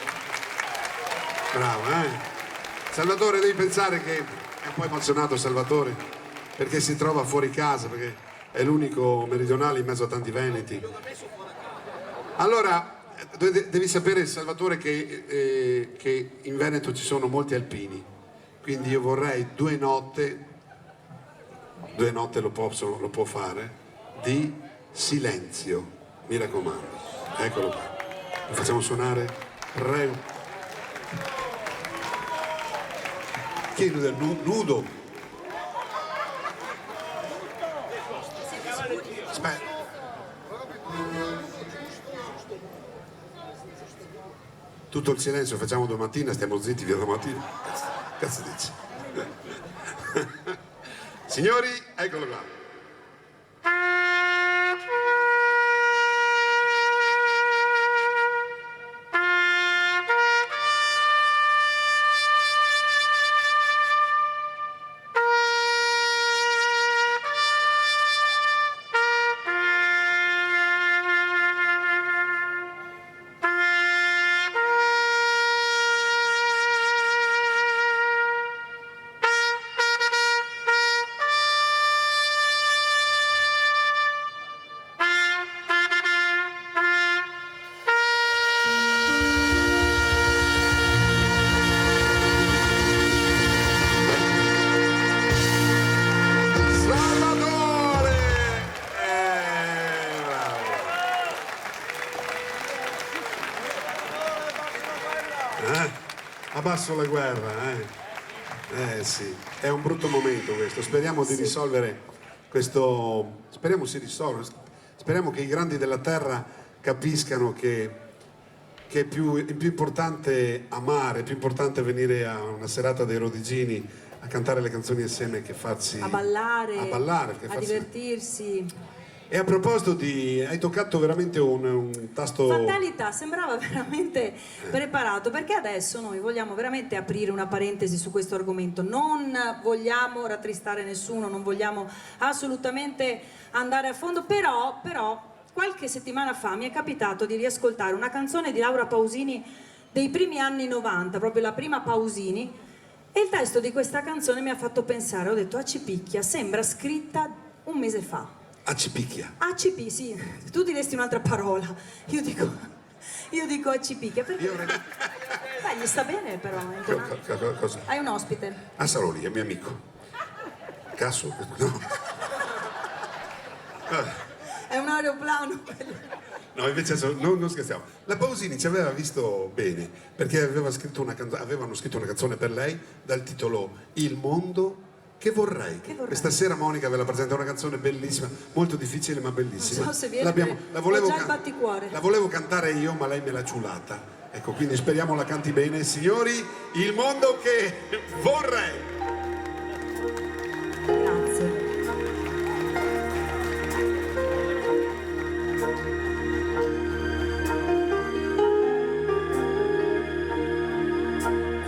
Bravo, Salvatore, devi pensare che è un po' emozionato Salvatore, perché si trova fuori casa, perché è l'unico meridionale in mezzo a tanti veneti. Allora, devi sapere Salvatore che in Veneto ci sono molti alpini, quindi io vorrei 2 note lo può fare, di silenzio, mi raccomando. Eccolo qua, lo facciamo suonare, prego. Chi è nudo? Aspetta. Tutto il silenzio facciamo domattina, stiamo zitti via domattina. Cazzo dici? Signori, eccolo qua. Abbasso la guerra, sì, è un brutto momento questo, speriamo di risolvere questo, speriamo si risolva, speriamo che i grandi della terra capiscano che è più importante amare, è più importante venire a una serata dei Rodigini a cantare le canzoni insieme che farsi... A ballare, che a farsi... divertirsi. E a proposito hai toccato veramente un tasto... Fatalità, sembrava veramente preparato, perché adesso noi vogliamo veramente aprire una parentesi su questo argomento, non vogliamo rattristare nessuno, non vogliamo assolutamente andare a fondo, però qualche settimana fa mi è capitato di riascoltare una canzone di Laura Pausini dei primi anni 90, proprio la prima Pausini, e il testo di questa canzone mi ha fatto pensare, ho detto Acipicchia, sembra scritta un mese fa. Acipicchia. ACP, sì, tu diresti un'altra parola, io dico Acipicchia, perché... Beh, gli sta bene però. Cosa? Hai un ospite. Ah, sarò lì, è mio amico. Casso? No. È un aeroplano. No, invece non scherziamo. La Pausini ci aveva visto bene, perché avevano scritto una canzone per lei dal titolo Il mondo che vorrei. Questa sera Monica ve la presenta, una canzone bellissima, molto difficile ma bellissima. Non so se viene, la volevo ho già il batticuore. La volevo cantare io, ma lei me l'ha ciulata. Ecco, quindi speriamo la canti bene. Signori, Il mondo che vorrei. Grazie.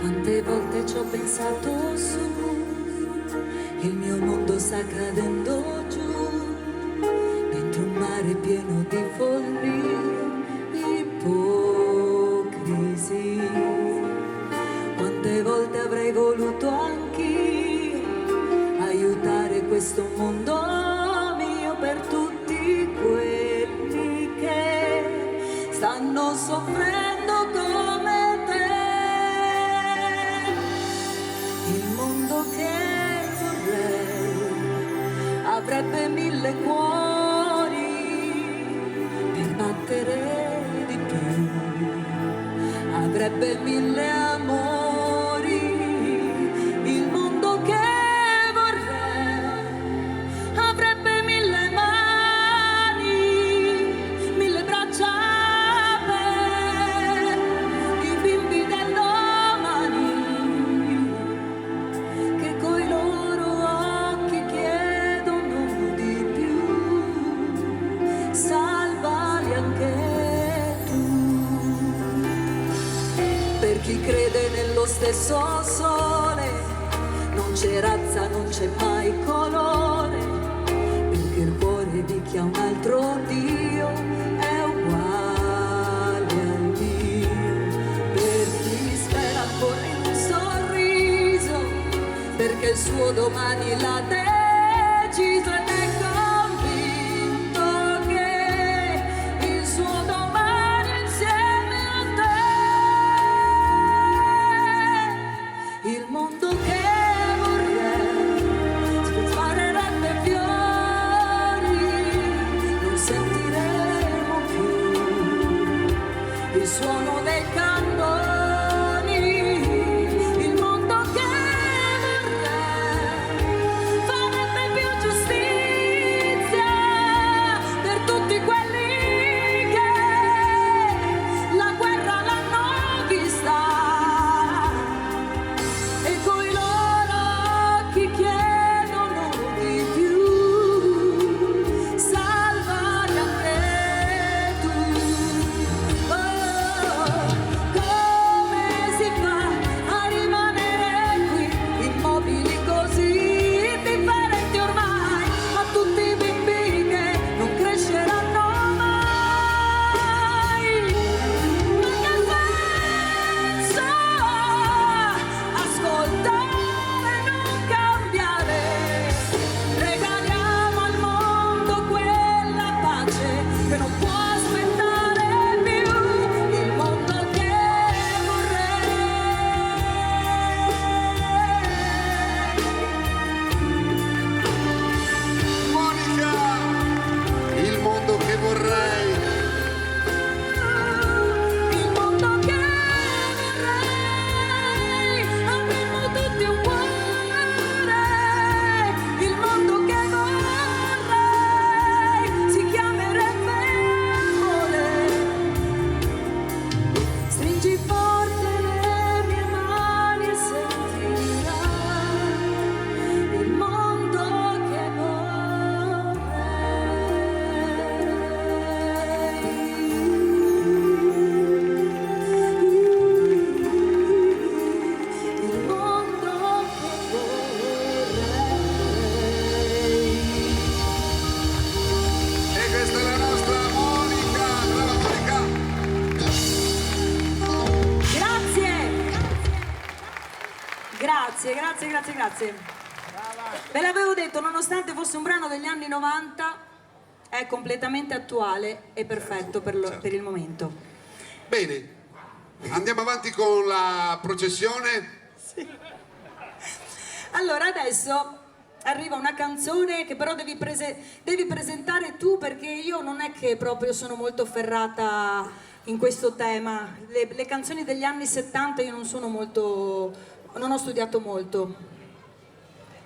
Quante volte ci ho pensato su, il mio mondo sta cadendo giù, dentro un mare pieno di follia, ipocrisia. Quante volte avrei voluto anch'io aiutare questo mondo mio per tutti quelli che stanno soffrendo come te. Il mondo che avrebbe 1000 cuori per battere di più, avrebbe 1000 amori. Il mondo che vorrei avrebbe 1000 mani, 1000 braccia per i bimbi del domani, che coi loro occhi chiedono di più. Salvali anche tu. Per chi crede nello stesso sole, non c'è razza, non c'è mai colore, perché il cuore di chi ha un altro Dio è uguale al mio. il suo domani l'ha deciso ed è convinto che il suo domani è insieme a te. Il mondo che vorrei si sparerebbe fiori, non sentiremo più il suono dei cannoni. Il mondo che vorrei farebbe più giustizia per tutti quelli che la guerra l'hanno vista e coi loro occhi chiedono di più. Salvati anche tu. Come si fa a rimanere qui immobili così differenti ormai, a tutti i bambini che non cresceranno mai? Ma che senso ascoltare e non cambiare? Regaliamo al mondo quella pace che non può aspettare più. Il mondo che vorrei. Monica, il mondo che vorrei. Il mondo che vorrei, avremmo tutti un cuore. Il mondo che vorrei si chiamerebbe amore. Stringi forte le mie mani e sentirai il mondo che vorrei. Il mondo che vorrei. E questa è la nostra Monica. Brava Monica. Grazie. Ve l'avevo detto, nonostante fosse un brano degli anni 90, è completamente attuale e perfetto per il momento. Bene, andiamo avanti con la processione. Allora adesso arriva una canzone che però devi presentare tu, perché io non è che proprio sono molto ferrata in questo tema. Le canzoni degli anni 70 io non ho studiato molto.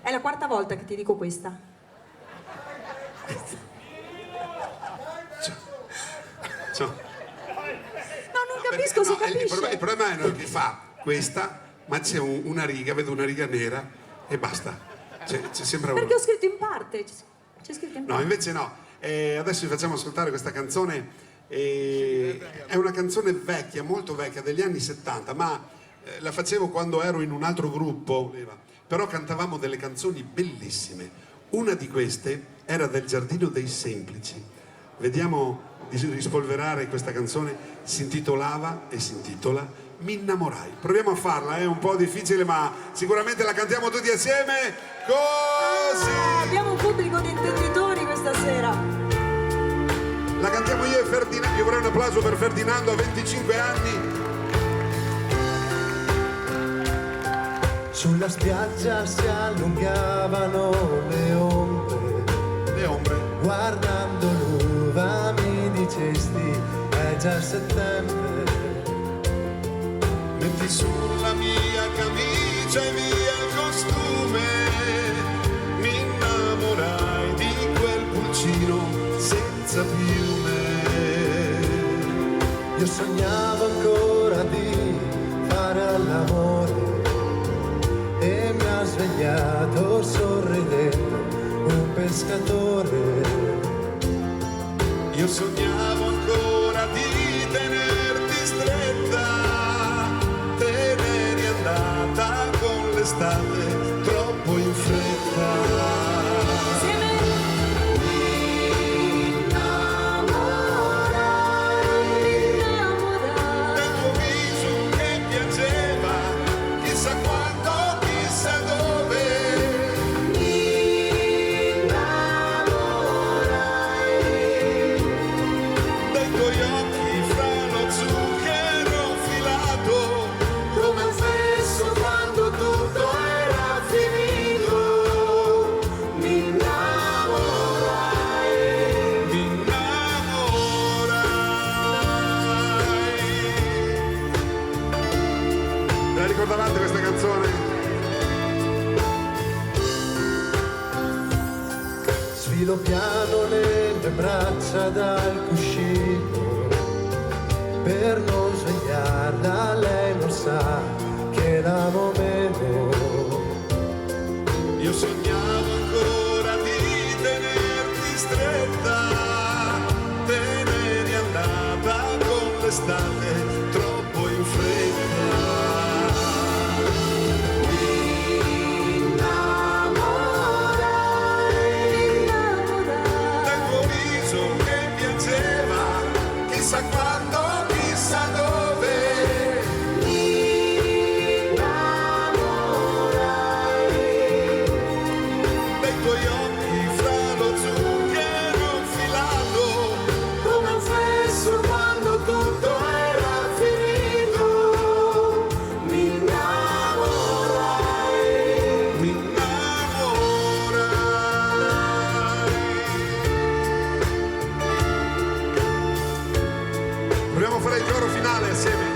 È la quarta volta che ti dico questa. Ciao. No, non capisco, si No, capisce. il problema è che fa questa, ma c'è una riga, vedo una riga nera e basta. C'è sempre Perché ho scritto in parte. C'è scritto in No, parte. invece no. Adesso vi facciamo ascoltare questa canzone. È una canzone vecchia, molto vecchia, degli anni 70, ma la facevo quando ero in un altro gruppo, però cantavamo delle canzoni bellissime. Una di queste era del Giardino dei Semplici. Vediamo di rispolverare questa canzone. Si intitolava e si intitola Mi innamorai. Proviamo a farla, è un po' difficile, ma sicuramente la cantiamo tutti assieme. Così! Abbiamo un pubblico di intenditori questa sera. La cantiamo io e Ferdinando. Io vorrei un applauso per Ferdinando, a 25 anni. Sulla spiaggia si allungavano le ombre, guardando l'uva mi dicesti è già settembre. Metti sulla mia camicia e via il costume, mi innamorai di quel pulcino senza piume. Io sognavo ancora di fare all'amore e mi ha svegliato sorridendo un pescatore. Io sognavo ancora di tenerti stretta, te n'eri andata con l'estate troppo in fretta. Del tuo viso che piangeva, chissà quando, chissà dove. ricordavate questa canzone? Sfilo piano nelle braccia dal cuscino per non svegliarla, lei non sa che l'amo meno. Io sognavo ancora di tenerti stretta, te ne eri andata con l'estate troppo in fretta. Del tuo viso che piangeva, chissà quando, chissà dove. Dei tuoi occhi fra lo zucchero infilato, come un fesso quando tutto era finito. Mi innamorai, mi innamorai. Proviamo a fare il coro finale assieme.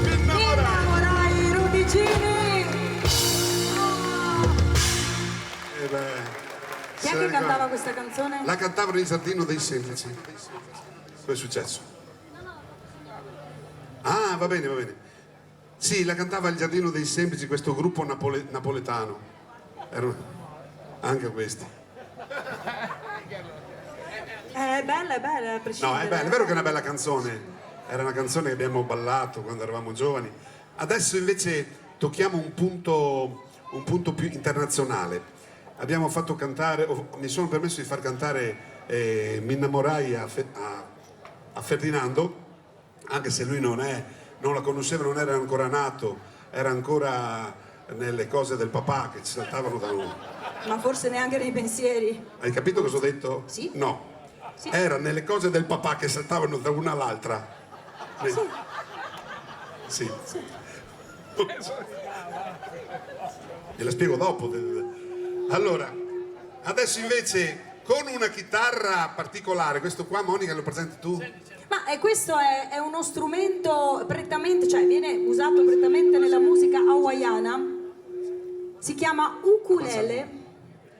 Mi innamorai, Rudicini! Chi è che cantava questa canzone? La cantavano il Giardino dei Semplici. Cosa è successo? Ah, va bene, va bene. Sì, la cantava il Giardino dei Semplici, questo gruppo napoletano. Erano anche questi. È bella, a prescindere. No, è bello, è vero che è una bella canzone. Era una canzone che abbiamo ballato quando eravamo giovani. Adesso invece tocchiamo un punto più internazionale. Abbiamo fatto cantare, mi sono permesso di far cantare Mi innamorai a Ferdinando, anche se lui non la conosceva, non era ancora nato, era ancora nelle cose del papà che ci saltavano da noi. Ma forse neanche nei pensieri. Hai capito cosa ho detto? Sì. No. Sì. Era nelle cose del papà che saltavano da una all'altra. Sì. Gliela spiego dopo. Allora, adesso invece con una chitarra particolare, questo qua Monica lo presenti tu? Ma questo è uno strumento prettamente, cioè viene usato prettamente nella musica hawaiana. Si chiama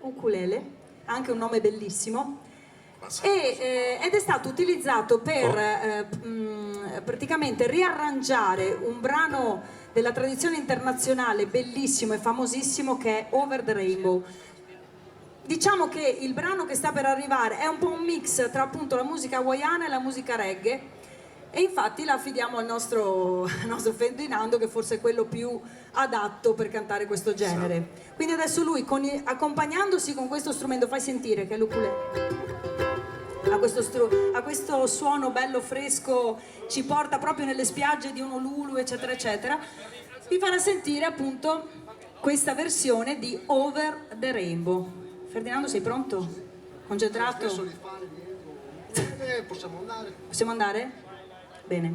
ukulele, ha anche un nome bellissimo. Ed è stato utilizzato per praticamente riarrangiare un brano della tradizione internazionale bellissimo e famosissimo che è Over the Rainbow. Diciamo che il brano che sta per arrivare è un po' un mix tra appunto la musica hawaiana e la musica reggae, e infatti la affidiamo al nostro Ferdinando, che forse è quello più adatto per cantare questo genere. Quindi adesso lui, accompagnandosi con questo strumento, fai sentire che è l'ukulele. A questo suono bello fresco, ci porta proprio nelle spiagge di Honolulu, eccetera eccetera. Vi farà sentire appunto questa versione di Over the Rainbow. Ferdinando, sei pronto? Concentrato? Possiamo andare? Possiamo andare? Bene.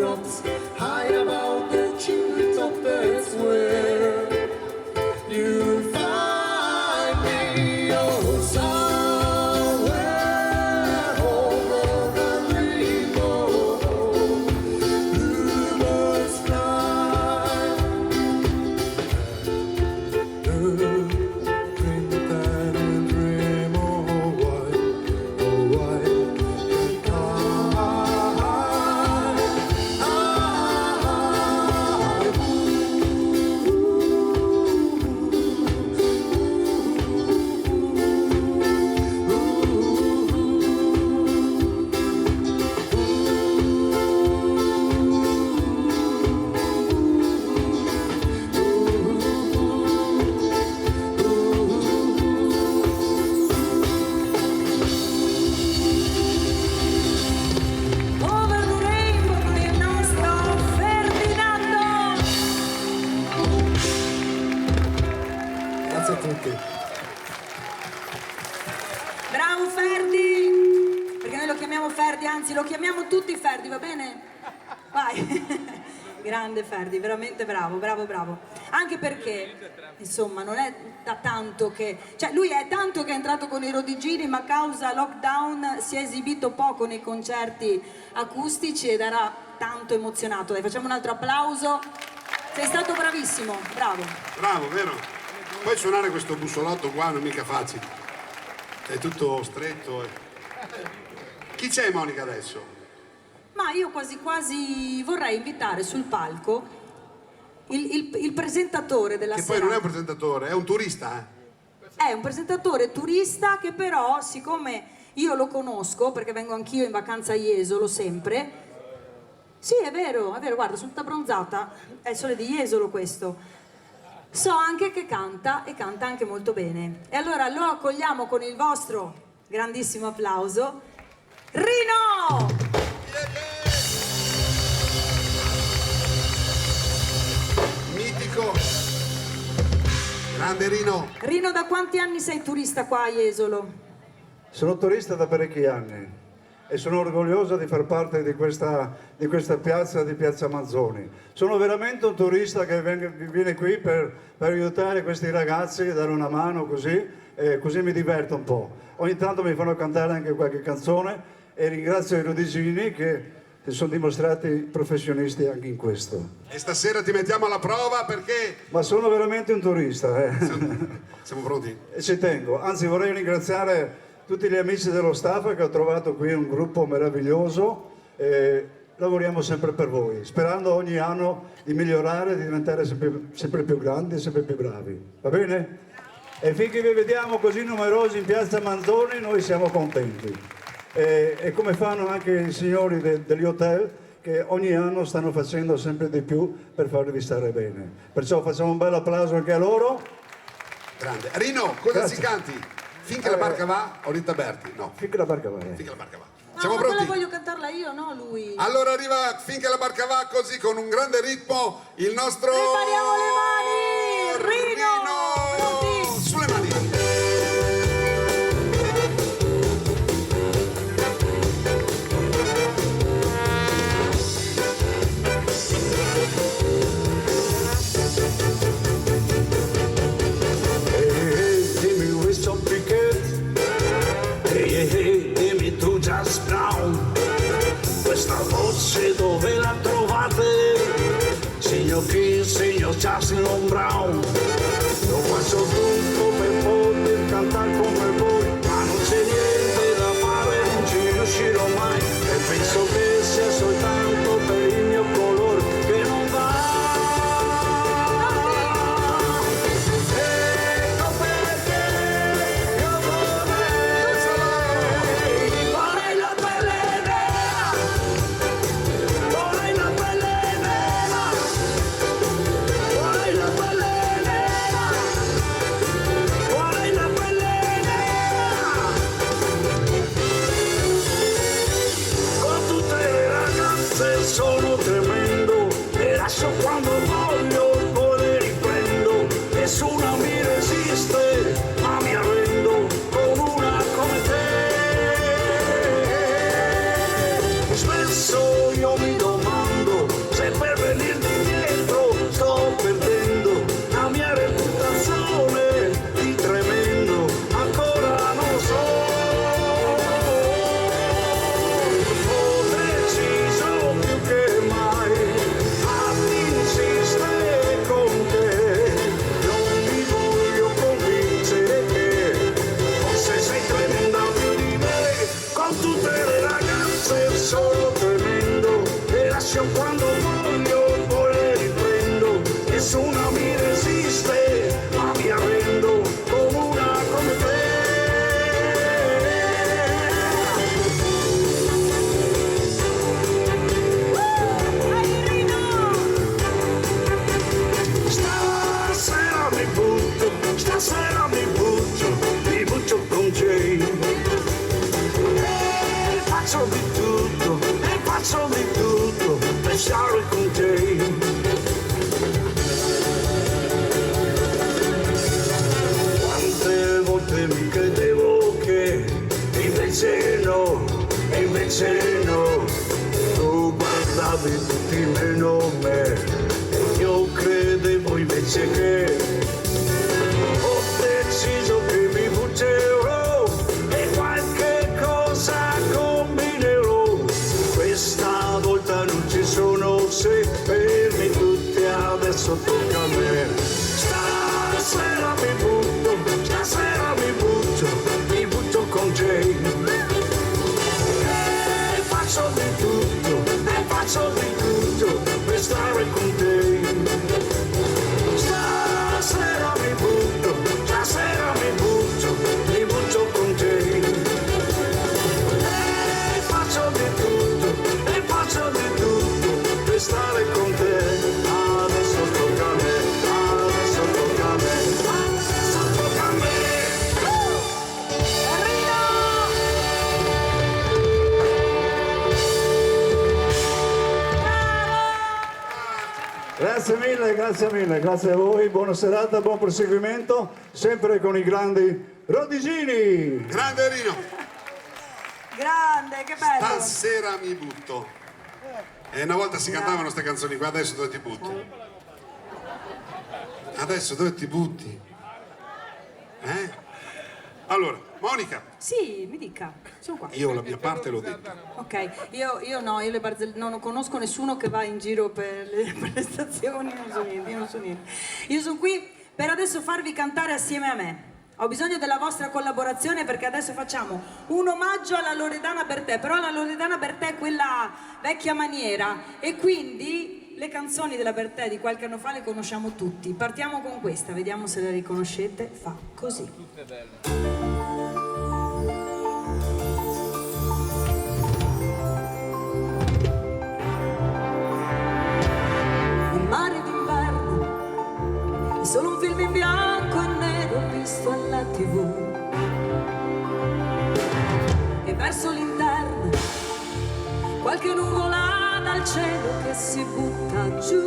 raindrops high above the chimney top. That's where you'll find me. Oh, somewhere over the rainbow, bluebirds fly. Dream that and dream, oh why Over the Rainbow con il nostro Ferdinando. Grazie a tutti. Bravo Ferdi, perché noi lo chiamiamo Ferdi, anzi lo chiamiamo tutti Ferdi, va bene? Vai. Grande Ferdi, veramente bravo, bravo, bravo. Anche perché, insomma, non è da tanto che... Cioè, lui è tanto che è entrato con i Rodigini, ma a causa lockdown si è esibito poco nei concerti acustici ed era tanto emozionato. Dai, facciamo un altro applauso. Sei stato bravissimo, bravo. Bravo, vero? Poi suonare questo bussolotto qua non è mica facile. È tutto stretto. Chi c'è Monica adesso? Ma io quasi quasi vorrei invitare sul palco il presentatore della Che serata. poi non è un presentatore, è un turista, eh? È un presentatore turista che però, siccome io lo conosco, perché vengo anch'io in vacanza a Jesolo sempre, sì è vero, guarda, sono tutta bronzata, è il sole di Jesolo questo, so anche che canta e canta anche molto bene. E allora lo accogliamo con il vostro grandissimo applauso, Rino! Mitico, grande Rino. Rino, da quanti anni sei turista qua a Jesolo? Sono turista da parecchi anni e sono orgoglioso di far parte di questa piazza, di Piazza Manzoni. Sono veramente un turista che viene qui per aiutare questi ragazzi, dare una mano così mi diverto un po'. Ogni tanto mi fanno cantare anche qualche canzone e ringrazio i Rodigini che si sono dimostrati professionisti anche in questo. E stasera ti mettiamo alla prova perché... Ma sono veramente un turista, Siamo pronti? E ci tengo. Anzi, vorrei ringraziare tutti gli amici dello staff che ho trovato qui, un gruppo meraviglioso. Lavoriamo sempre per voi, sperando ogni anno di migliorare, di diventare sempre più grandi e sempre più bravi. Va bene? E finché vi vediamo così numerosi in Piazza Manzoni, noi siamo contenti. E come fanno anche i signori degli hotel che ogni anno stanno facendo sempre di più per farvi stare bene. Perciò facciamo un bel applauso anche a loro. Grande. Rino, cosa Grazie. ci canti? Finché la barca va, Orita Berti. No, Finché la barca va. finché la barca va. No, Siamo ma quella pronti? voglio cantarla io, no lui. Allora arriva Finché la barca va così con un grande ritmo il nostro... Prepariamo le mani! Rino! Pronti? Sulle mani! Dimmi Wilson Pickett, dimmi tu Jazz Brown, questa voce dove la trovate? Signor King, signor Jason Brown, lo faccio tutto per poter cantare come voi, ma non c'è niente da fare, non ci riuscirò mai, e penso che sia soltanto per il mio colore che non va. Ecco perché io vorrei la pelle nera, vorrei la pelle nera, vorrei la pelle solo tremendo, e lascio quando voglio, poi le riprendo. Nessuna mi resiste, ma mi arrendo con una come te. Stasera mi butto con Jay. E faccio di tutto per stare con te. Quante volte mi credevo che invece no, tu guardavi tutti meno me, e io credevo invece che ho deciso che mi butterò e qualche cosa combinerò. Questa volta non ci sono se, fermi tutti, adesso tocca a me. Stasera mi butto con Jay. E faccio di tutto per stare con te. Stasera mi butto con te. E faccio di tutto per stare con te. Adesso tocca a me. Grazie mille, grazie a voi, buona serata, buon proseguimento, sempre con i grandi Rodisini. Grande Rino. Grande, che bello. Stasera mi butto. E una volta si cantavano queste canzoni qua, adesso dove ti butti? Adesso dove ti butti? Allora, Monica. Sì, mi dica, sono qua. Io la mia parte l'ho detta. Ok, io no, io le barzellette, non conosco nessuno che va in giro per le stazioni, non so niente. Io sono qui per adesso farvi cantare assieme a me. Ho bisogno della vostra collaborazione perché adesso facciamo un omaggio alla Loredana Bertè, però la Loredana Bertè è quella vecchia maniera e quindi le canzoni della Bertè di qualche anno fa le conosciamo tutti. Partiamo con questa, vediamo se la riconoscete, fa così. Tutte belle. Mare d'inverno è solo un film in bianco e nero visto alla TV e verso l'interno qualche nuvola dal cielo che si butta giù,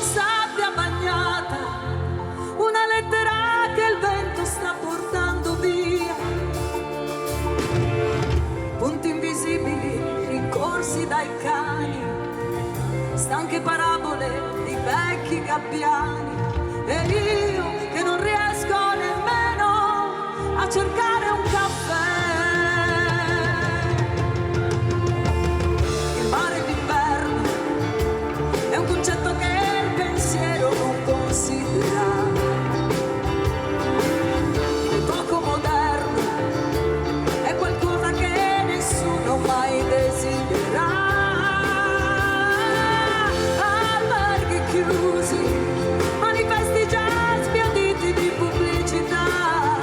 sabbia bagnata, una lettera che il vento sta portando via, punti invisibili rincorsi dai cani, stanche parabole di vecchi gabbiani, e io che non riesco nemmeno a cercare un caffè. Il mare d'inverno è un concetto che il pensiero non considera, è poco moderno, è qualcosa che nessuno mai desidera. Manifesti già sbiaditi di pubblicità,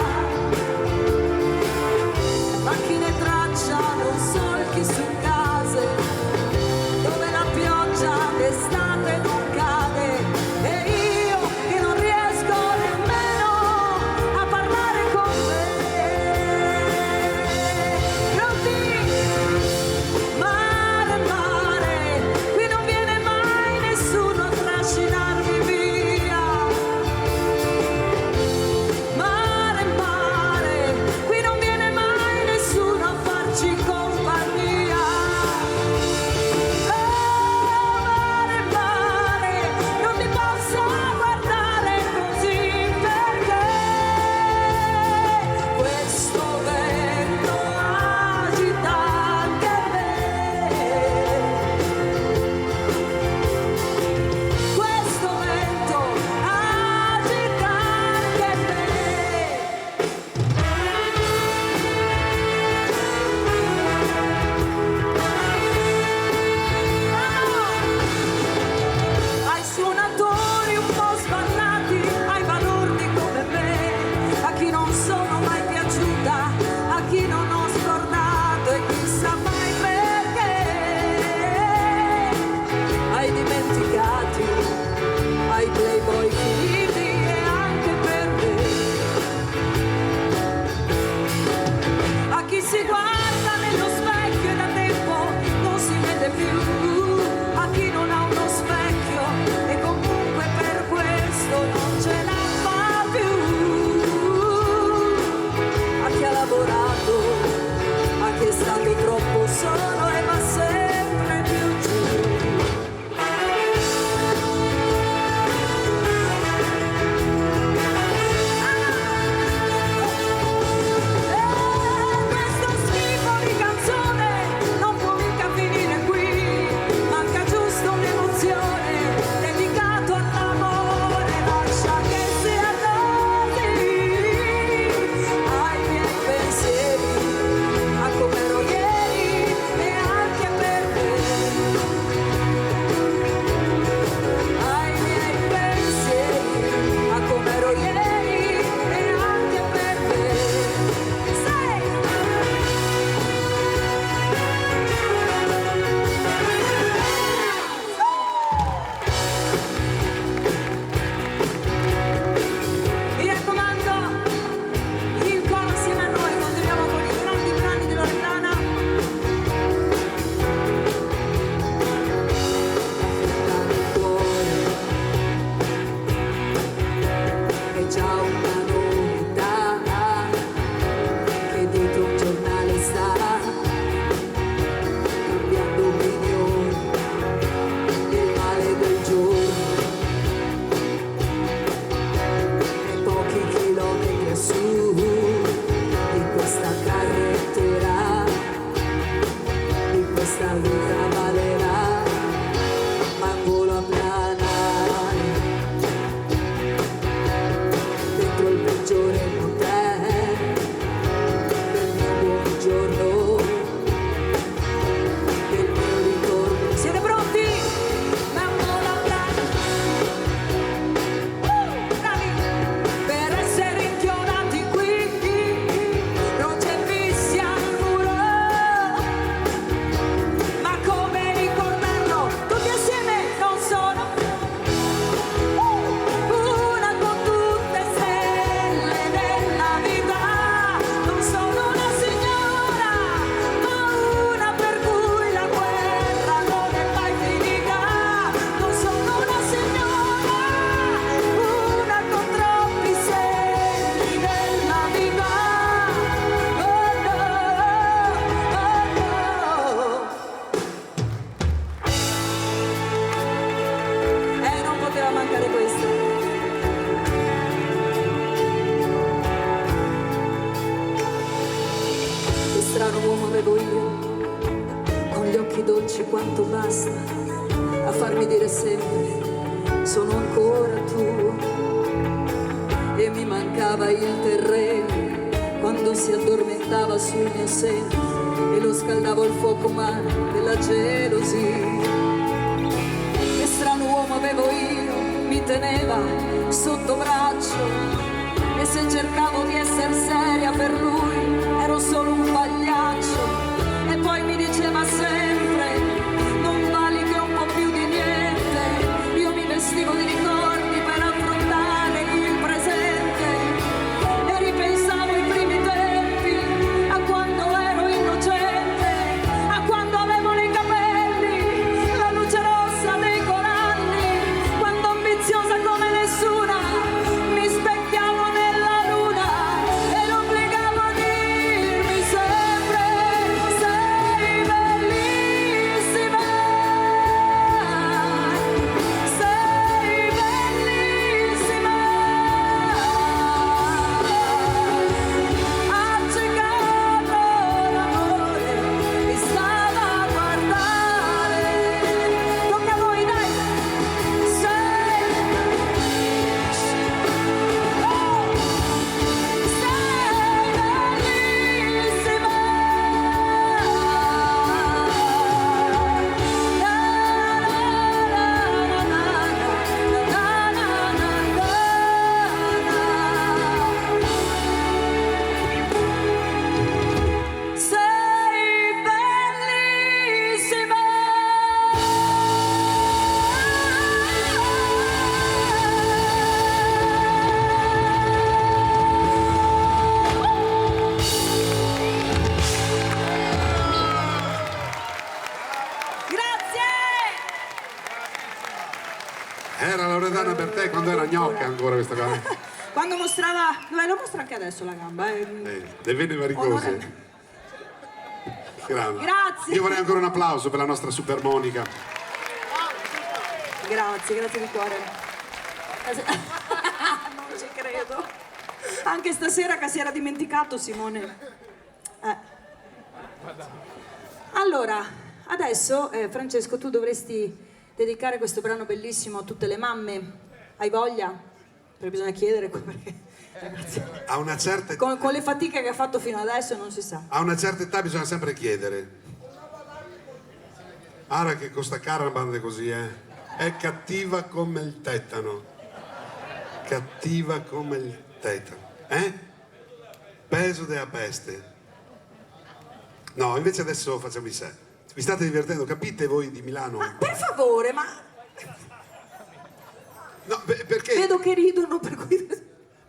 si guarda nello specchio e da tempo non si vede più. A chi non ha uno specchio e comunque per questo non ce la fa più. A chi ha lavorato, a chi è stato troppo solo e va sempre più giù. Questo schifo di canzone non può mica finire qui, manca giusto un'emozione dedicato all'amore, lascia che sia così. Ai miei pensieri, a come ero ieri e anche per me. Ai miei pensieri, a come ero ieri e anche per me. Sei mi raccomando, il coro assieme a noi, continuiamo con i grandi brani di Loredana. È già una novità che dietro un giornale sta cambiando opinioni, il male del giorno. E pochi chilometri a su di questa carretera, di questa vita valerà, ma volo a planare dentro il peggiore motel del mio buongiorno, del mio ritorno. Siete pronti? Ma volo a bravi! Per essere inchiodati qui, non c'è fissi al muro, ma come ricordarlo tutti assieme non sono una con tutte stelle della vita. Non sono una signora, ma una per cui la guerra non è mai finita. Non sono una signora, una con troppi segni della vita. Oh no, non poteva mancare questo. Che strano uomo avevo io, con gli occhi dolci quanto basta, a farmi dire sempre sono ancora tuo. E mi mancava il terreno quando si addormentava sul mio seno e lo scaldavo al fuoco umano della gelosia. Che strano uomo avevo io, mi teneva sotto braccio, e se cercavo di essere seria per lui ero solo un pagliaccio. E poi mi diceva sempre non vali che un po' più di niente. Io mi vestivo di ricordi per affrontare il presente e ripensavo ai primi tempi, a quando ero innocente, a quando avevo nei capelli la luce rossa dei coranni, quando ambiziosa come nessuna mi specchiavo nella luna e l'obbligavo a dirmi gnocca ancora questa qua. Quando mostrava, dove lo mostra anche adesso la gamba. Le vene varicose. Onore- Grande. Grazie. Io vorrei ancora un applauso per la nostra Super Monica. Grazie di cuore. Non ci credo. Anche stasera che si era dimenticato Simone. Allora, adesso Francesco, tu dovresti dedicare questo brano bellissimo a tutte le mamme. Hai voglia? Perché bisogna chiedere perché, ragazzi, A una certa con le fatiche che ha fatto fino adesso non si sa. A una certa età bisogna sempre chiedere. Ara che costa cara una banda così, È cattiva come il tetano. Cattiva come il tetano. Peso della peste. No, invece adesso facciamo i sé. Vi state divertendo, capite voi di Milano? Ma per favore, ma No, perché? vedo che ridono per cui...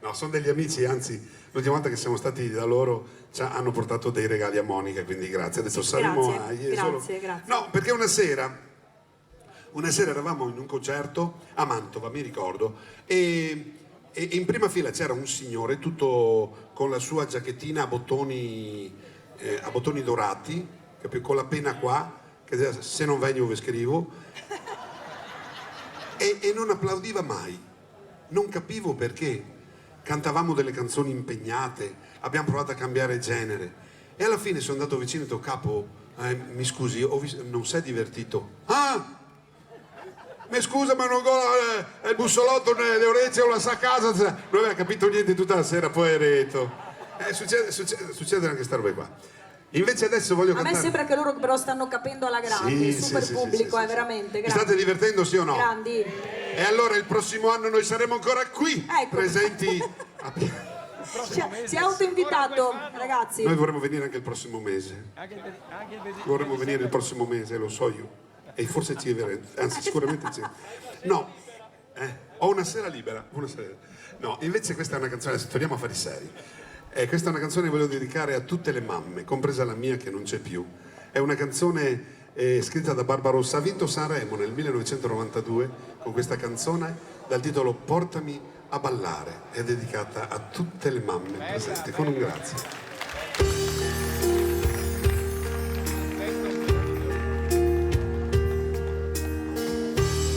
No, sono degli amici, anzi, l'ultima volta che siamo stati da loro hanno portato dei regali a Monica, quindi grazie. Adesso saremo Grazie. No, perché una sera eravamo in un concerto a Mantova, mi ricordo, e in prima fila c'era un signore tutto con la sua giacchettina a bottoni dorati, con la penna qua, che diceva, se non vengo vi scrivo, e non applaudiva mai. Non capivo perché. Cantavamo delle canzoni impegnate, abbiamo provato a cambiare genere e alla fine sono andato vicino e ho detto, capo, mi scusi, non sei divertito? Ah! Mi scusa, ma non il bussolotto nelle orecchie o la sa a casa, non aveva capito niente tutta la sera, poveretto. Succede anche sta roba qua. Invece adesso voglio A cantare. me sembra che loro però stanno capendo alla grande, super pubblico, sì. veramente. Vi Grandi. state divertendo, sì o no? Grandi. E allora il prossimo anno noi saremo ancora qui, Ecco. presenti. Si è autoinvitato, ragazzi. Noi vorremmo venire anche il prossimo mese. Vorremmo venire il prossimo mese, lo so io. E forse ci verremo, anzi sicuramente ci. No, ho una sera libera. No, invece questa è una canzone, adesso torniamo a fare i seri. Questa è una canzone che voglio dedicare a tutte le mamme, compresa la mia che non c'è più. È una canzone scritta da Barbarossa, ha vinto Sanremo nel 1992 con questa canzone dal titolo Portami a ballare. È dedicata a tutte le mamme presenti, con un grazie.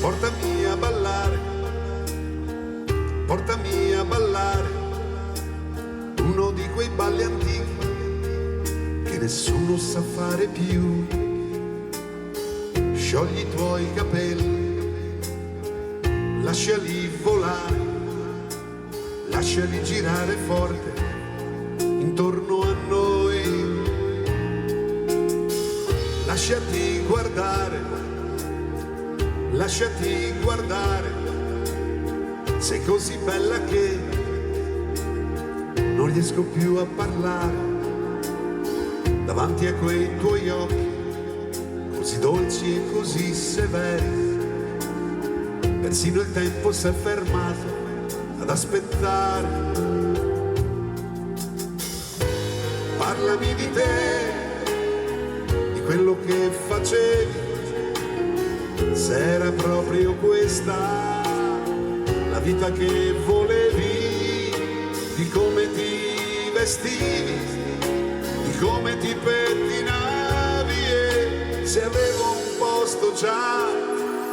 Portami a ballare, uno di quei balli antichi che nessuno sa fare più. Sciogli i tuoi capelli, lasciali volare, lasciali girare forte intorno a noi. Lasciati guardare, sei così bella che non riesco più a parlare davanti a quei tuoi occhi così dolci e così severi. Persino il tempo si è fermato ad aspettare. Parlami di te, di quello che facevi, se era proprio questa la vita che volevi, di come ti vestivi, di come ti pettinavi e se avevo un posto già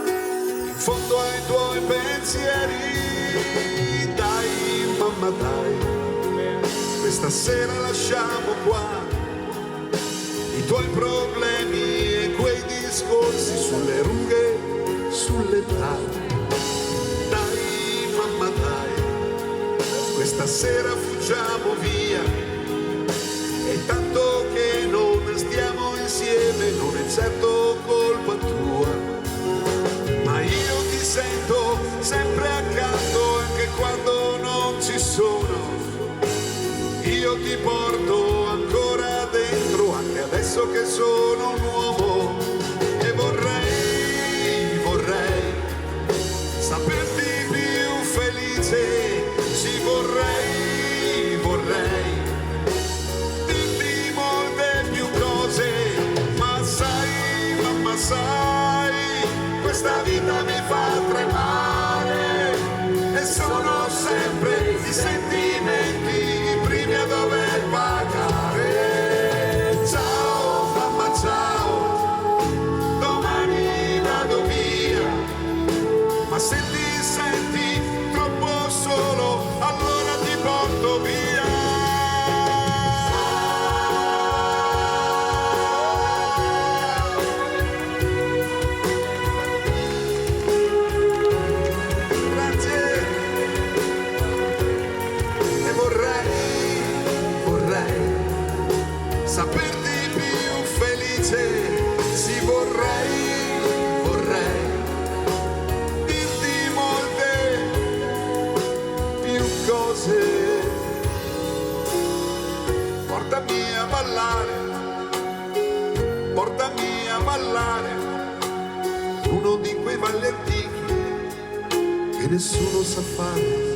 in fondo ai tuoi pensieri. Dai mamma dai, questa sera lasciamo qua i tuoi problemi e quei discorsi sulle rughe, sull'età. Dai mamma dai, questa sera fuggiamo via, e tanto che non stiamo insieme non è certo colpa tua, ma io ti sento sempre accanto anche quando non ci sono. Io ti porto ancora dentro anche adesso che sono un uomo, e vorrei saperti più felice, sì vorrei dirti molte più cose, ma sai, mamma sai, questa vita mi fa tremare e sono saperti più felice, sì vorrei dirti molte più cose. Portami a ballare, uno di quei balli antichi che nessuno sa fare.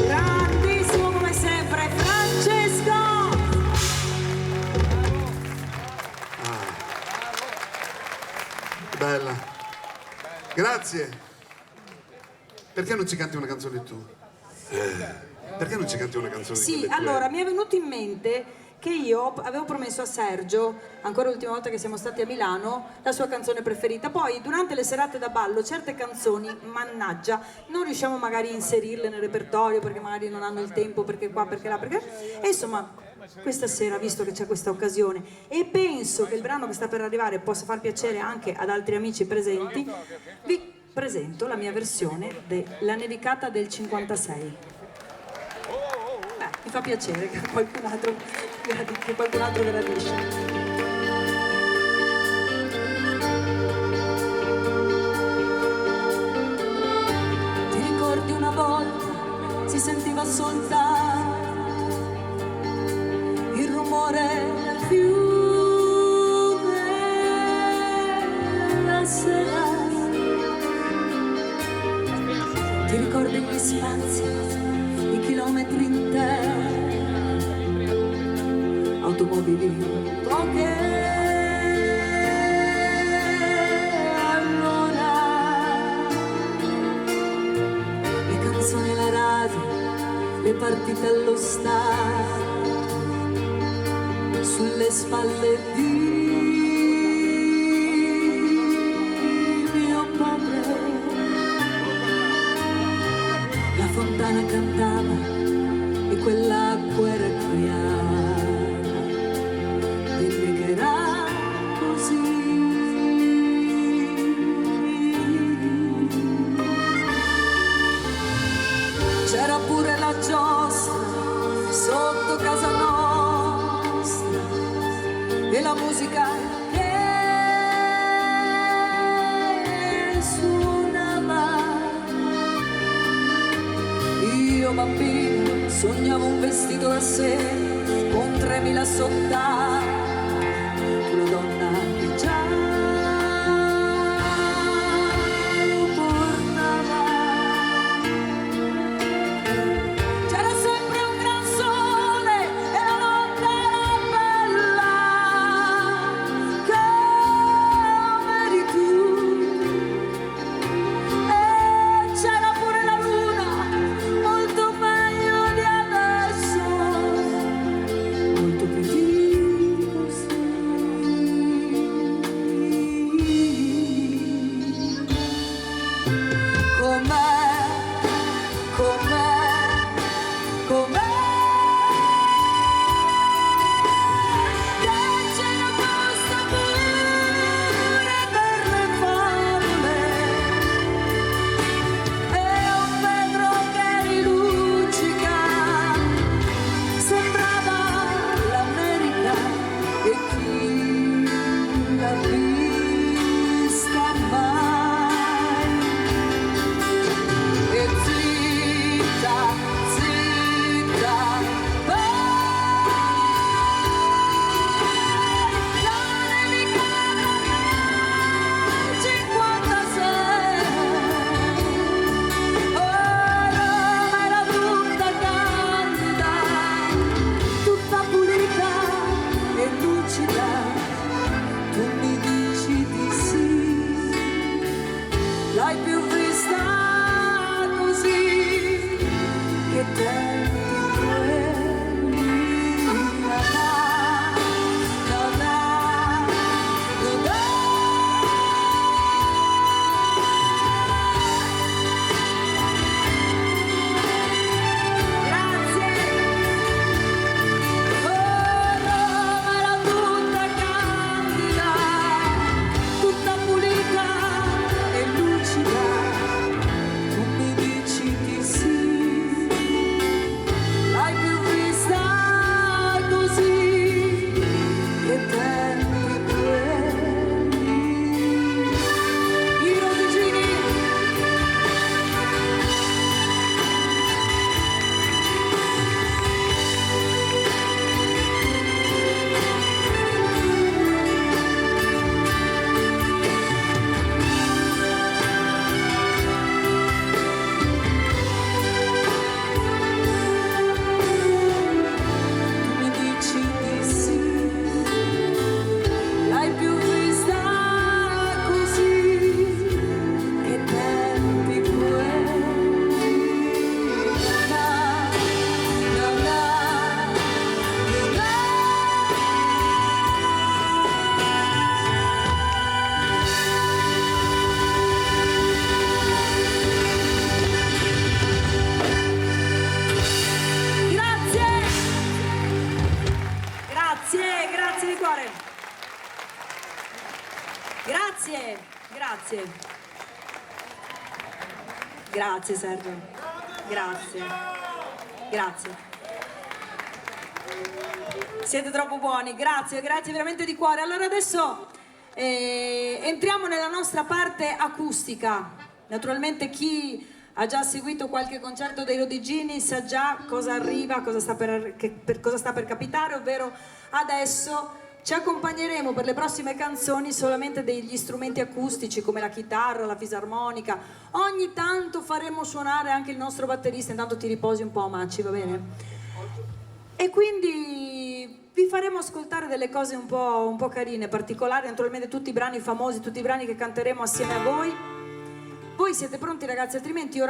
Grandissimo come sempre, Francesco! Bella. Grazie. Perché non ci canti una canzone tu? Perché non ci canti una canzone di Sì, quelle tue? allora mi è venuto in mente che io avevo promesso a Sergio, ancora l'ultima volta che siamo stati a Milano, la sua canzone preferita. Poi durante le serate da ballo certe canzoni, mannaggia, non riusciamo magari a inserirle nel repertorio perché magari non hanno il tempo, perché qua, perché là, perché... E insomma, questa sera, visto che c'è questa occasione e penso che il brano che sta per arrivare possa far piacere anche ad altri amici presenti, vi presento la mia versione della nevicata del 56. Mi fa piacere che qualcun altro gradisce. Ti ricordi una volta si sentiva soltanto il rumore del fiume la sera? Ti ricordi gli spazi, i chilometri interi, automobili poche, allora le canzoni alla radio, le partite allo stadio, sulle spalle di mio padre. La fontana cantava e quell'acqua era chiara, dimmi che era così. C'era pure la giostra sotto casa nostra e la musica che suonava. Io bambino sognavo un vestito da sé con 3000 soldati, una donna che già lo portava. C'era sempre un gran sole e la notte era bella come eri tu. E c'era pure la luna molto meglio di adesso, molto più di così. Com'è che ce la costa pure per le favole. È un vetro che rilucica, sembrava l'America e chi l'ha vista mai. E zitta, zitta, vai, la nevicata del 56. Ora era tutta candida, tutta pulita e lucida. Tu mi dici di sì, l'hai più vista così, che tempi quelli. Grazie. Roma era tutta candida, tutta pulita e lucida. Grazie Sergio, grazie, grazie. Siete troppo buoni, grazie, grazie veramente di cuore. Allora adesso entriamo nella nostra parte acustica. Naturalmente chi ha già seguito qualche concerto dei Rodigini sa già cosa arriva, cosa sta per capitare, ovvero adesso ci accompagneremo per le prossime canzoni solamente degli strumenti acustici come la chitarra, la fisarmonica. Ogni tanto faremo suonare anche il nostro batterista, intanto ti riposi un po', Macci, va bene? E quindi vi faremo ascoltare delle cose un po' carine, particolari, naturalmente tutti i brani famosi, tutti i brani che canteremo assieme a voi. Voi siete pronti ragazzi? Altrimenti io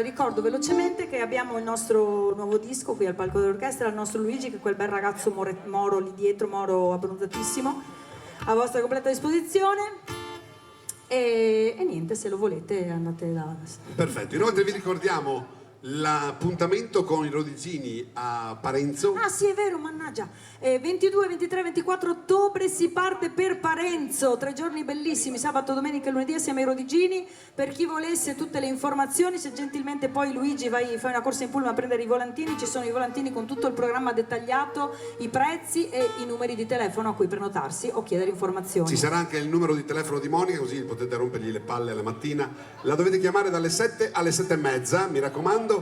ricordo velocemente che abbiamo il nostro nuovo disco qui al palco dell'orchestra, il nostro Luigi, che è quel bel ragazzo Moro lì dietro, Moro abbronzatissimo, a vostra completa disposizione. E niente, se lo volete andate da... Perfetto, inoltre vi ricordiamo l'appuntamento con i Rodigini a Parenzo. Ah sì, è vero, mannaggia. 22, 23, 24 ottobre si parte per Parenzo, 3 giorni bellissimi, sabato, domenica e lunedì assieme ai Rodigini. Per chi volesse tutte le informazioni, se gentilmente poi Luigi fai una corsa in pullman a prendere i volantini, ci sono i volantini con tutto il programma dettagliato, i prezzi e i numeri di telefono a cui prenotarsi o chiedere informazioni. Ci sarà anche il numero di telefono di Monica, così potete rompergli le palle alla mattina. La dovete chiamare dalle 7 alle 7:30, mi raccomando.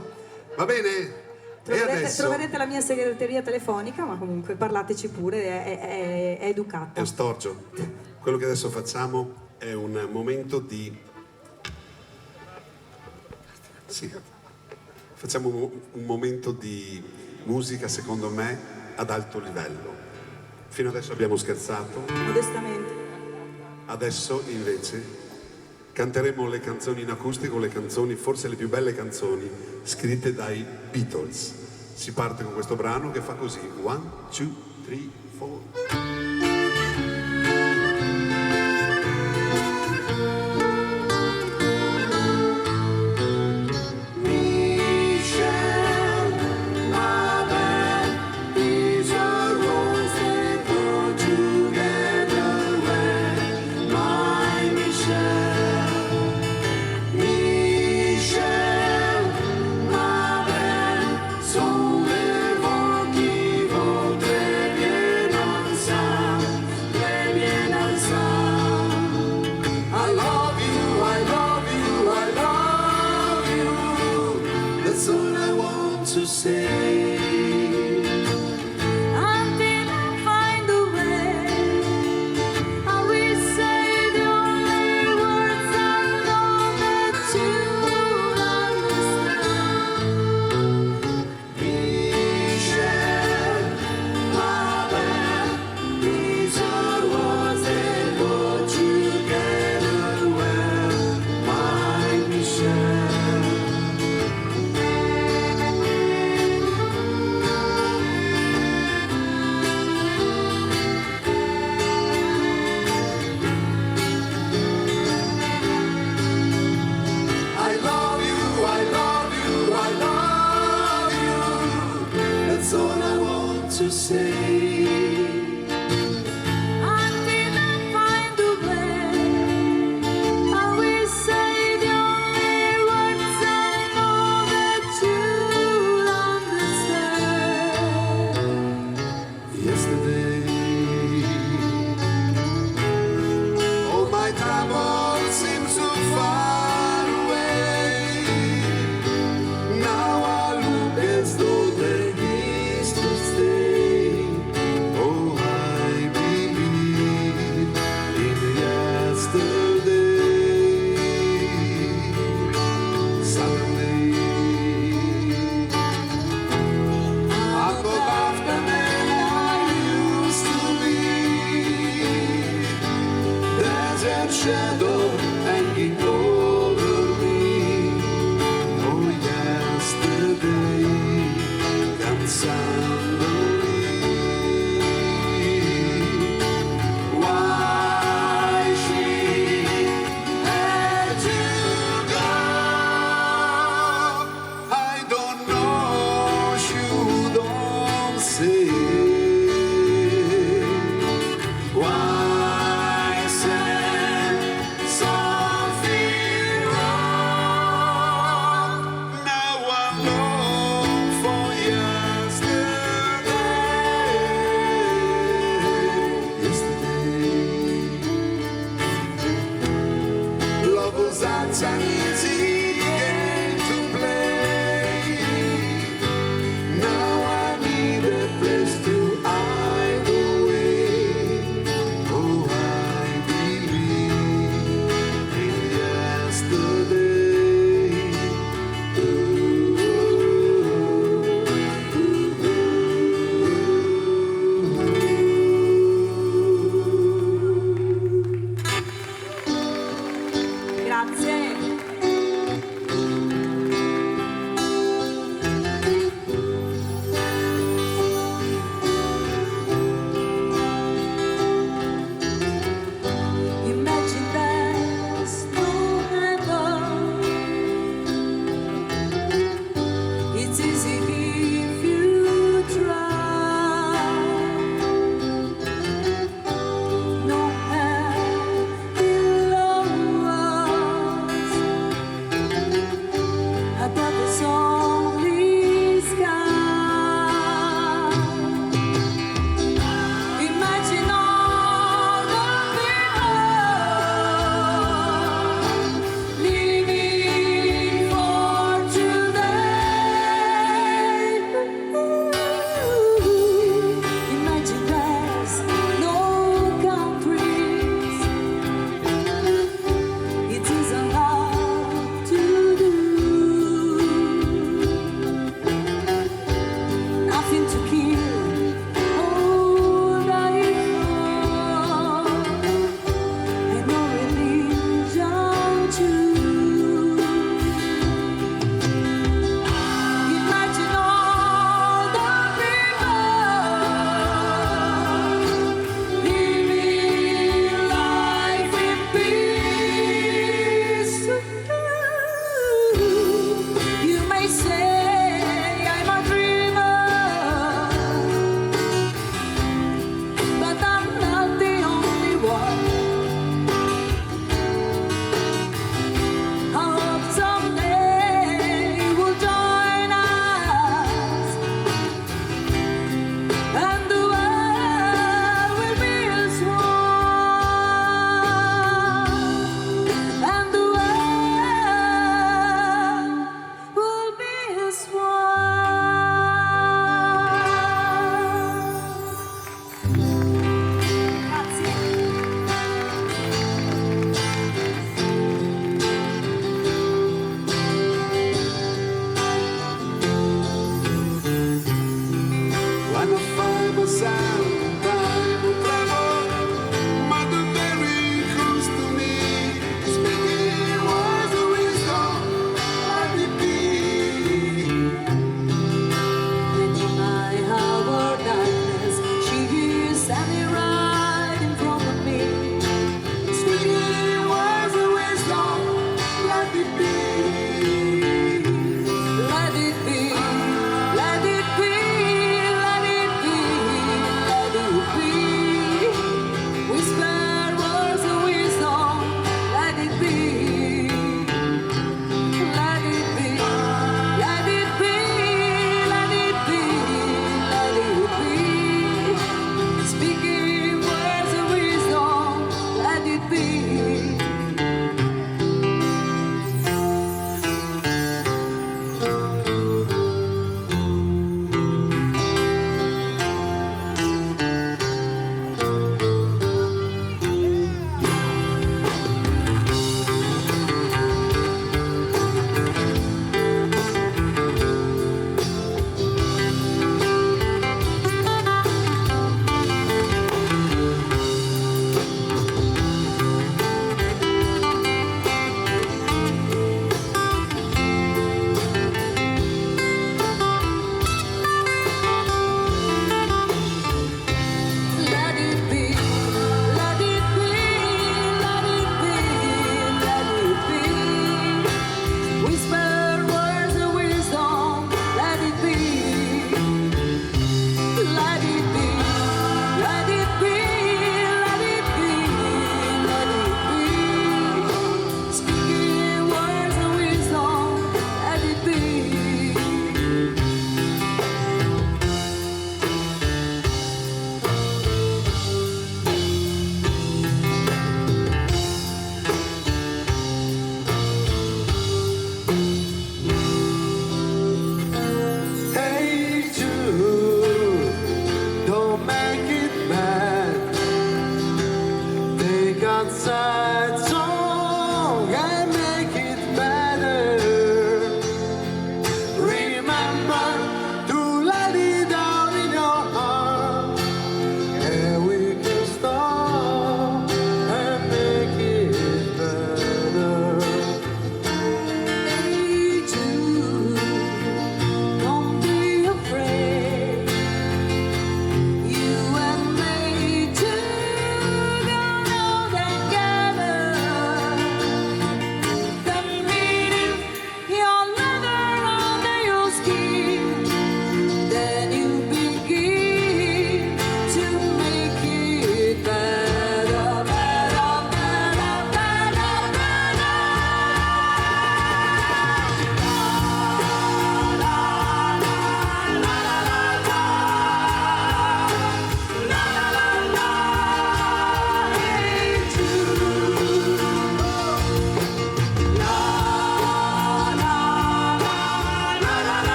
Va bene? Troverete la mia segreteria telefonica, ma comunque parlateci pure, è educata. È un storcio. Quello che adesso facciamo è un momento di... Sì. Facciamo un momento di musica, secondo me, ad alto livello. Fino adesso abbiamo scherzato. Modestamente. Adesso, invece, canteremo le canzoni in acustico, le canzoni, forse le più belle canzoni, scritte dai Beatles. Si parte con questo brano che fa così: 1, 2, 3, 4.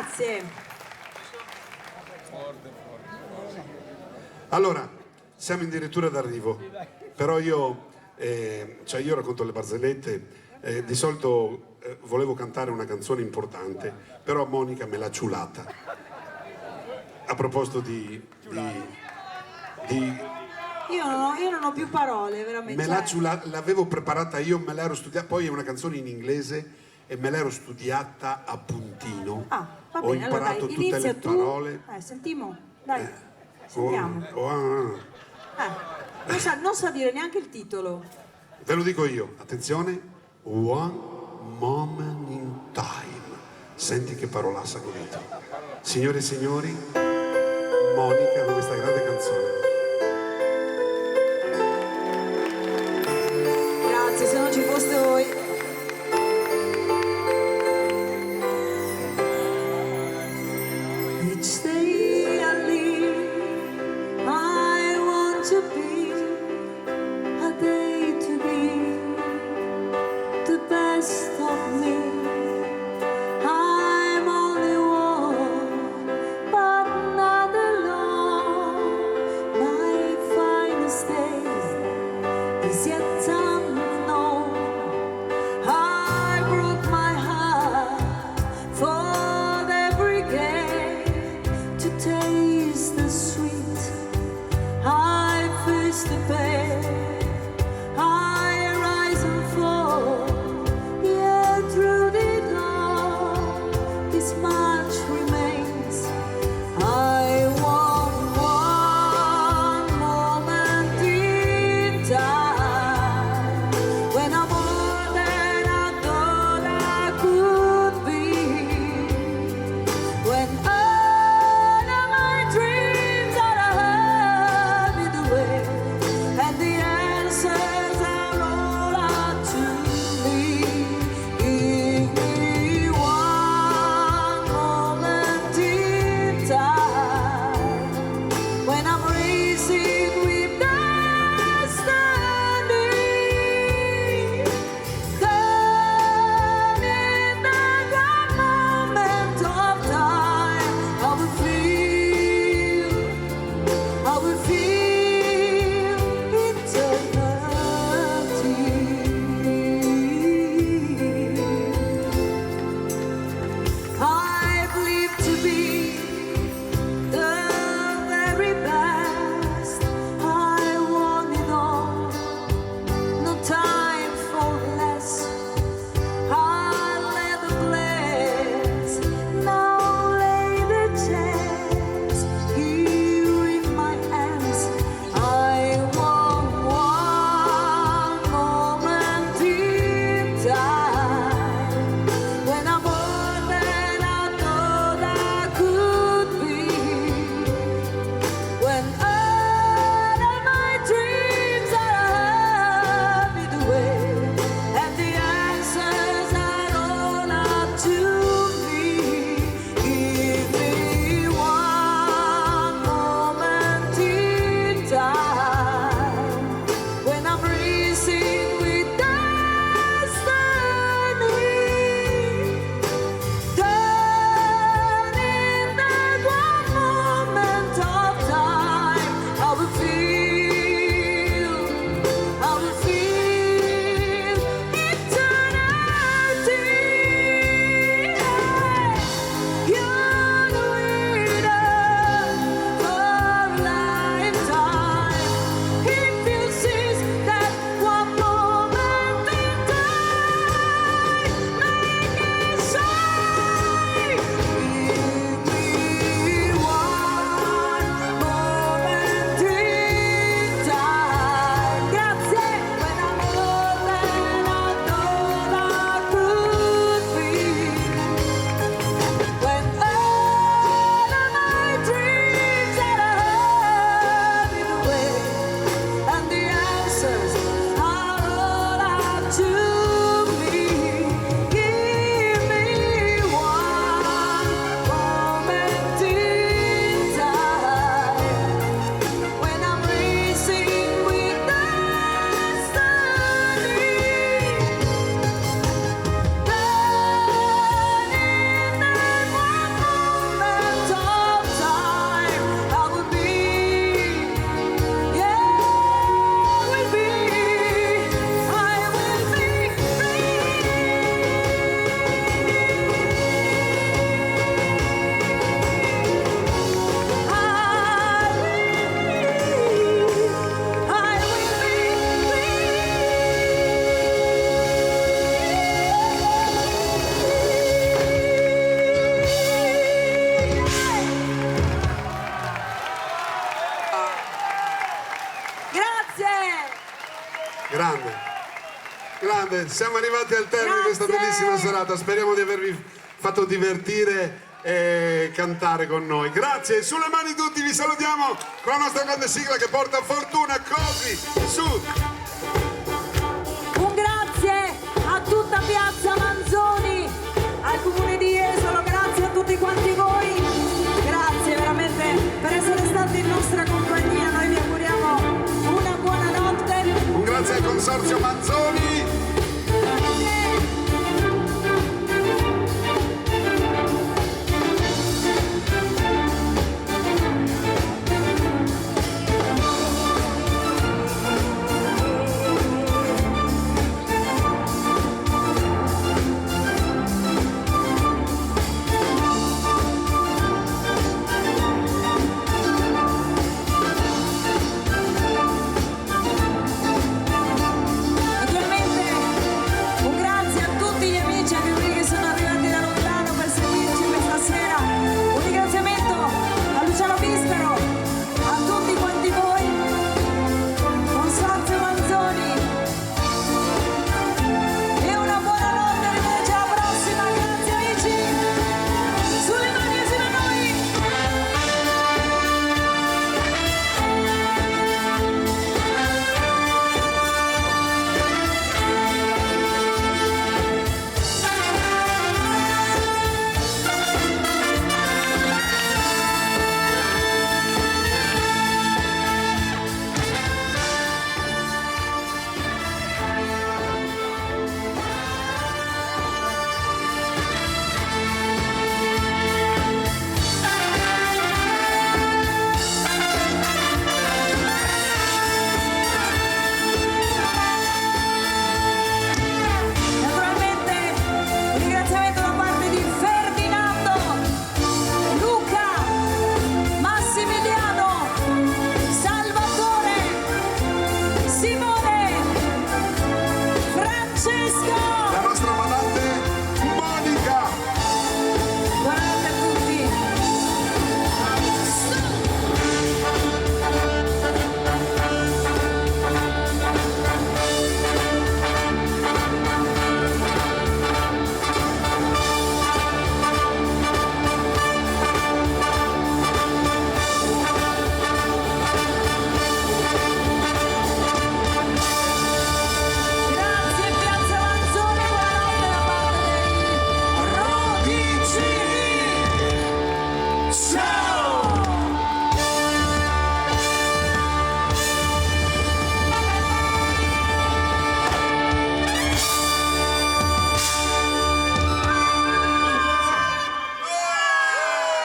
Grazie. Allora, siamo addirittura d'arrivo, però io racconto le barzellette, di solito volevo cantare una canzone importante, però Monica me l'ha ciulata. A proposito Io non ho più parole, veramente. me l'ha ciulata, l'avevo preparata io, me l'ero studiata, poi è una canzone in inglese e me l'ero studiata a puntino. Ah, va Ho bene, allora imparato dai, tutte inizia le tu. parole. Sentimo, dai, sentiamo. Non sa dire neanche il titolo. Ve lo dico io, attenzione, One Moment in Time. Senti che parolassa che ho detto. Signore e signori, Monica con questa grande canzone. Grazie, se non ci foste voi. Each day I live, I want to be a day to be the best of me. I'm only one, but not alone. Grande, siamo arrivati al termine di questa bellissima serata. Speriamo di avervi fatto divertire e cantare con noi. Grazie, sulle mani tutti, vi salutiamo con la nostra grande sigla che porta fortuna. Così, su! Un grazie a tutta Piazza Manzoni, al comune di Jesolo, grazie a tutti quanti voi, grazie veramente per essere stati in nostra compagnia. Noi vi auguriamo una buona notte. Un grazie al Consorzio Manzoni.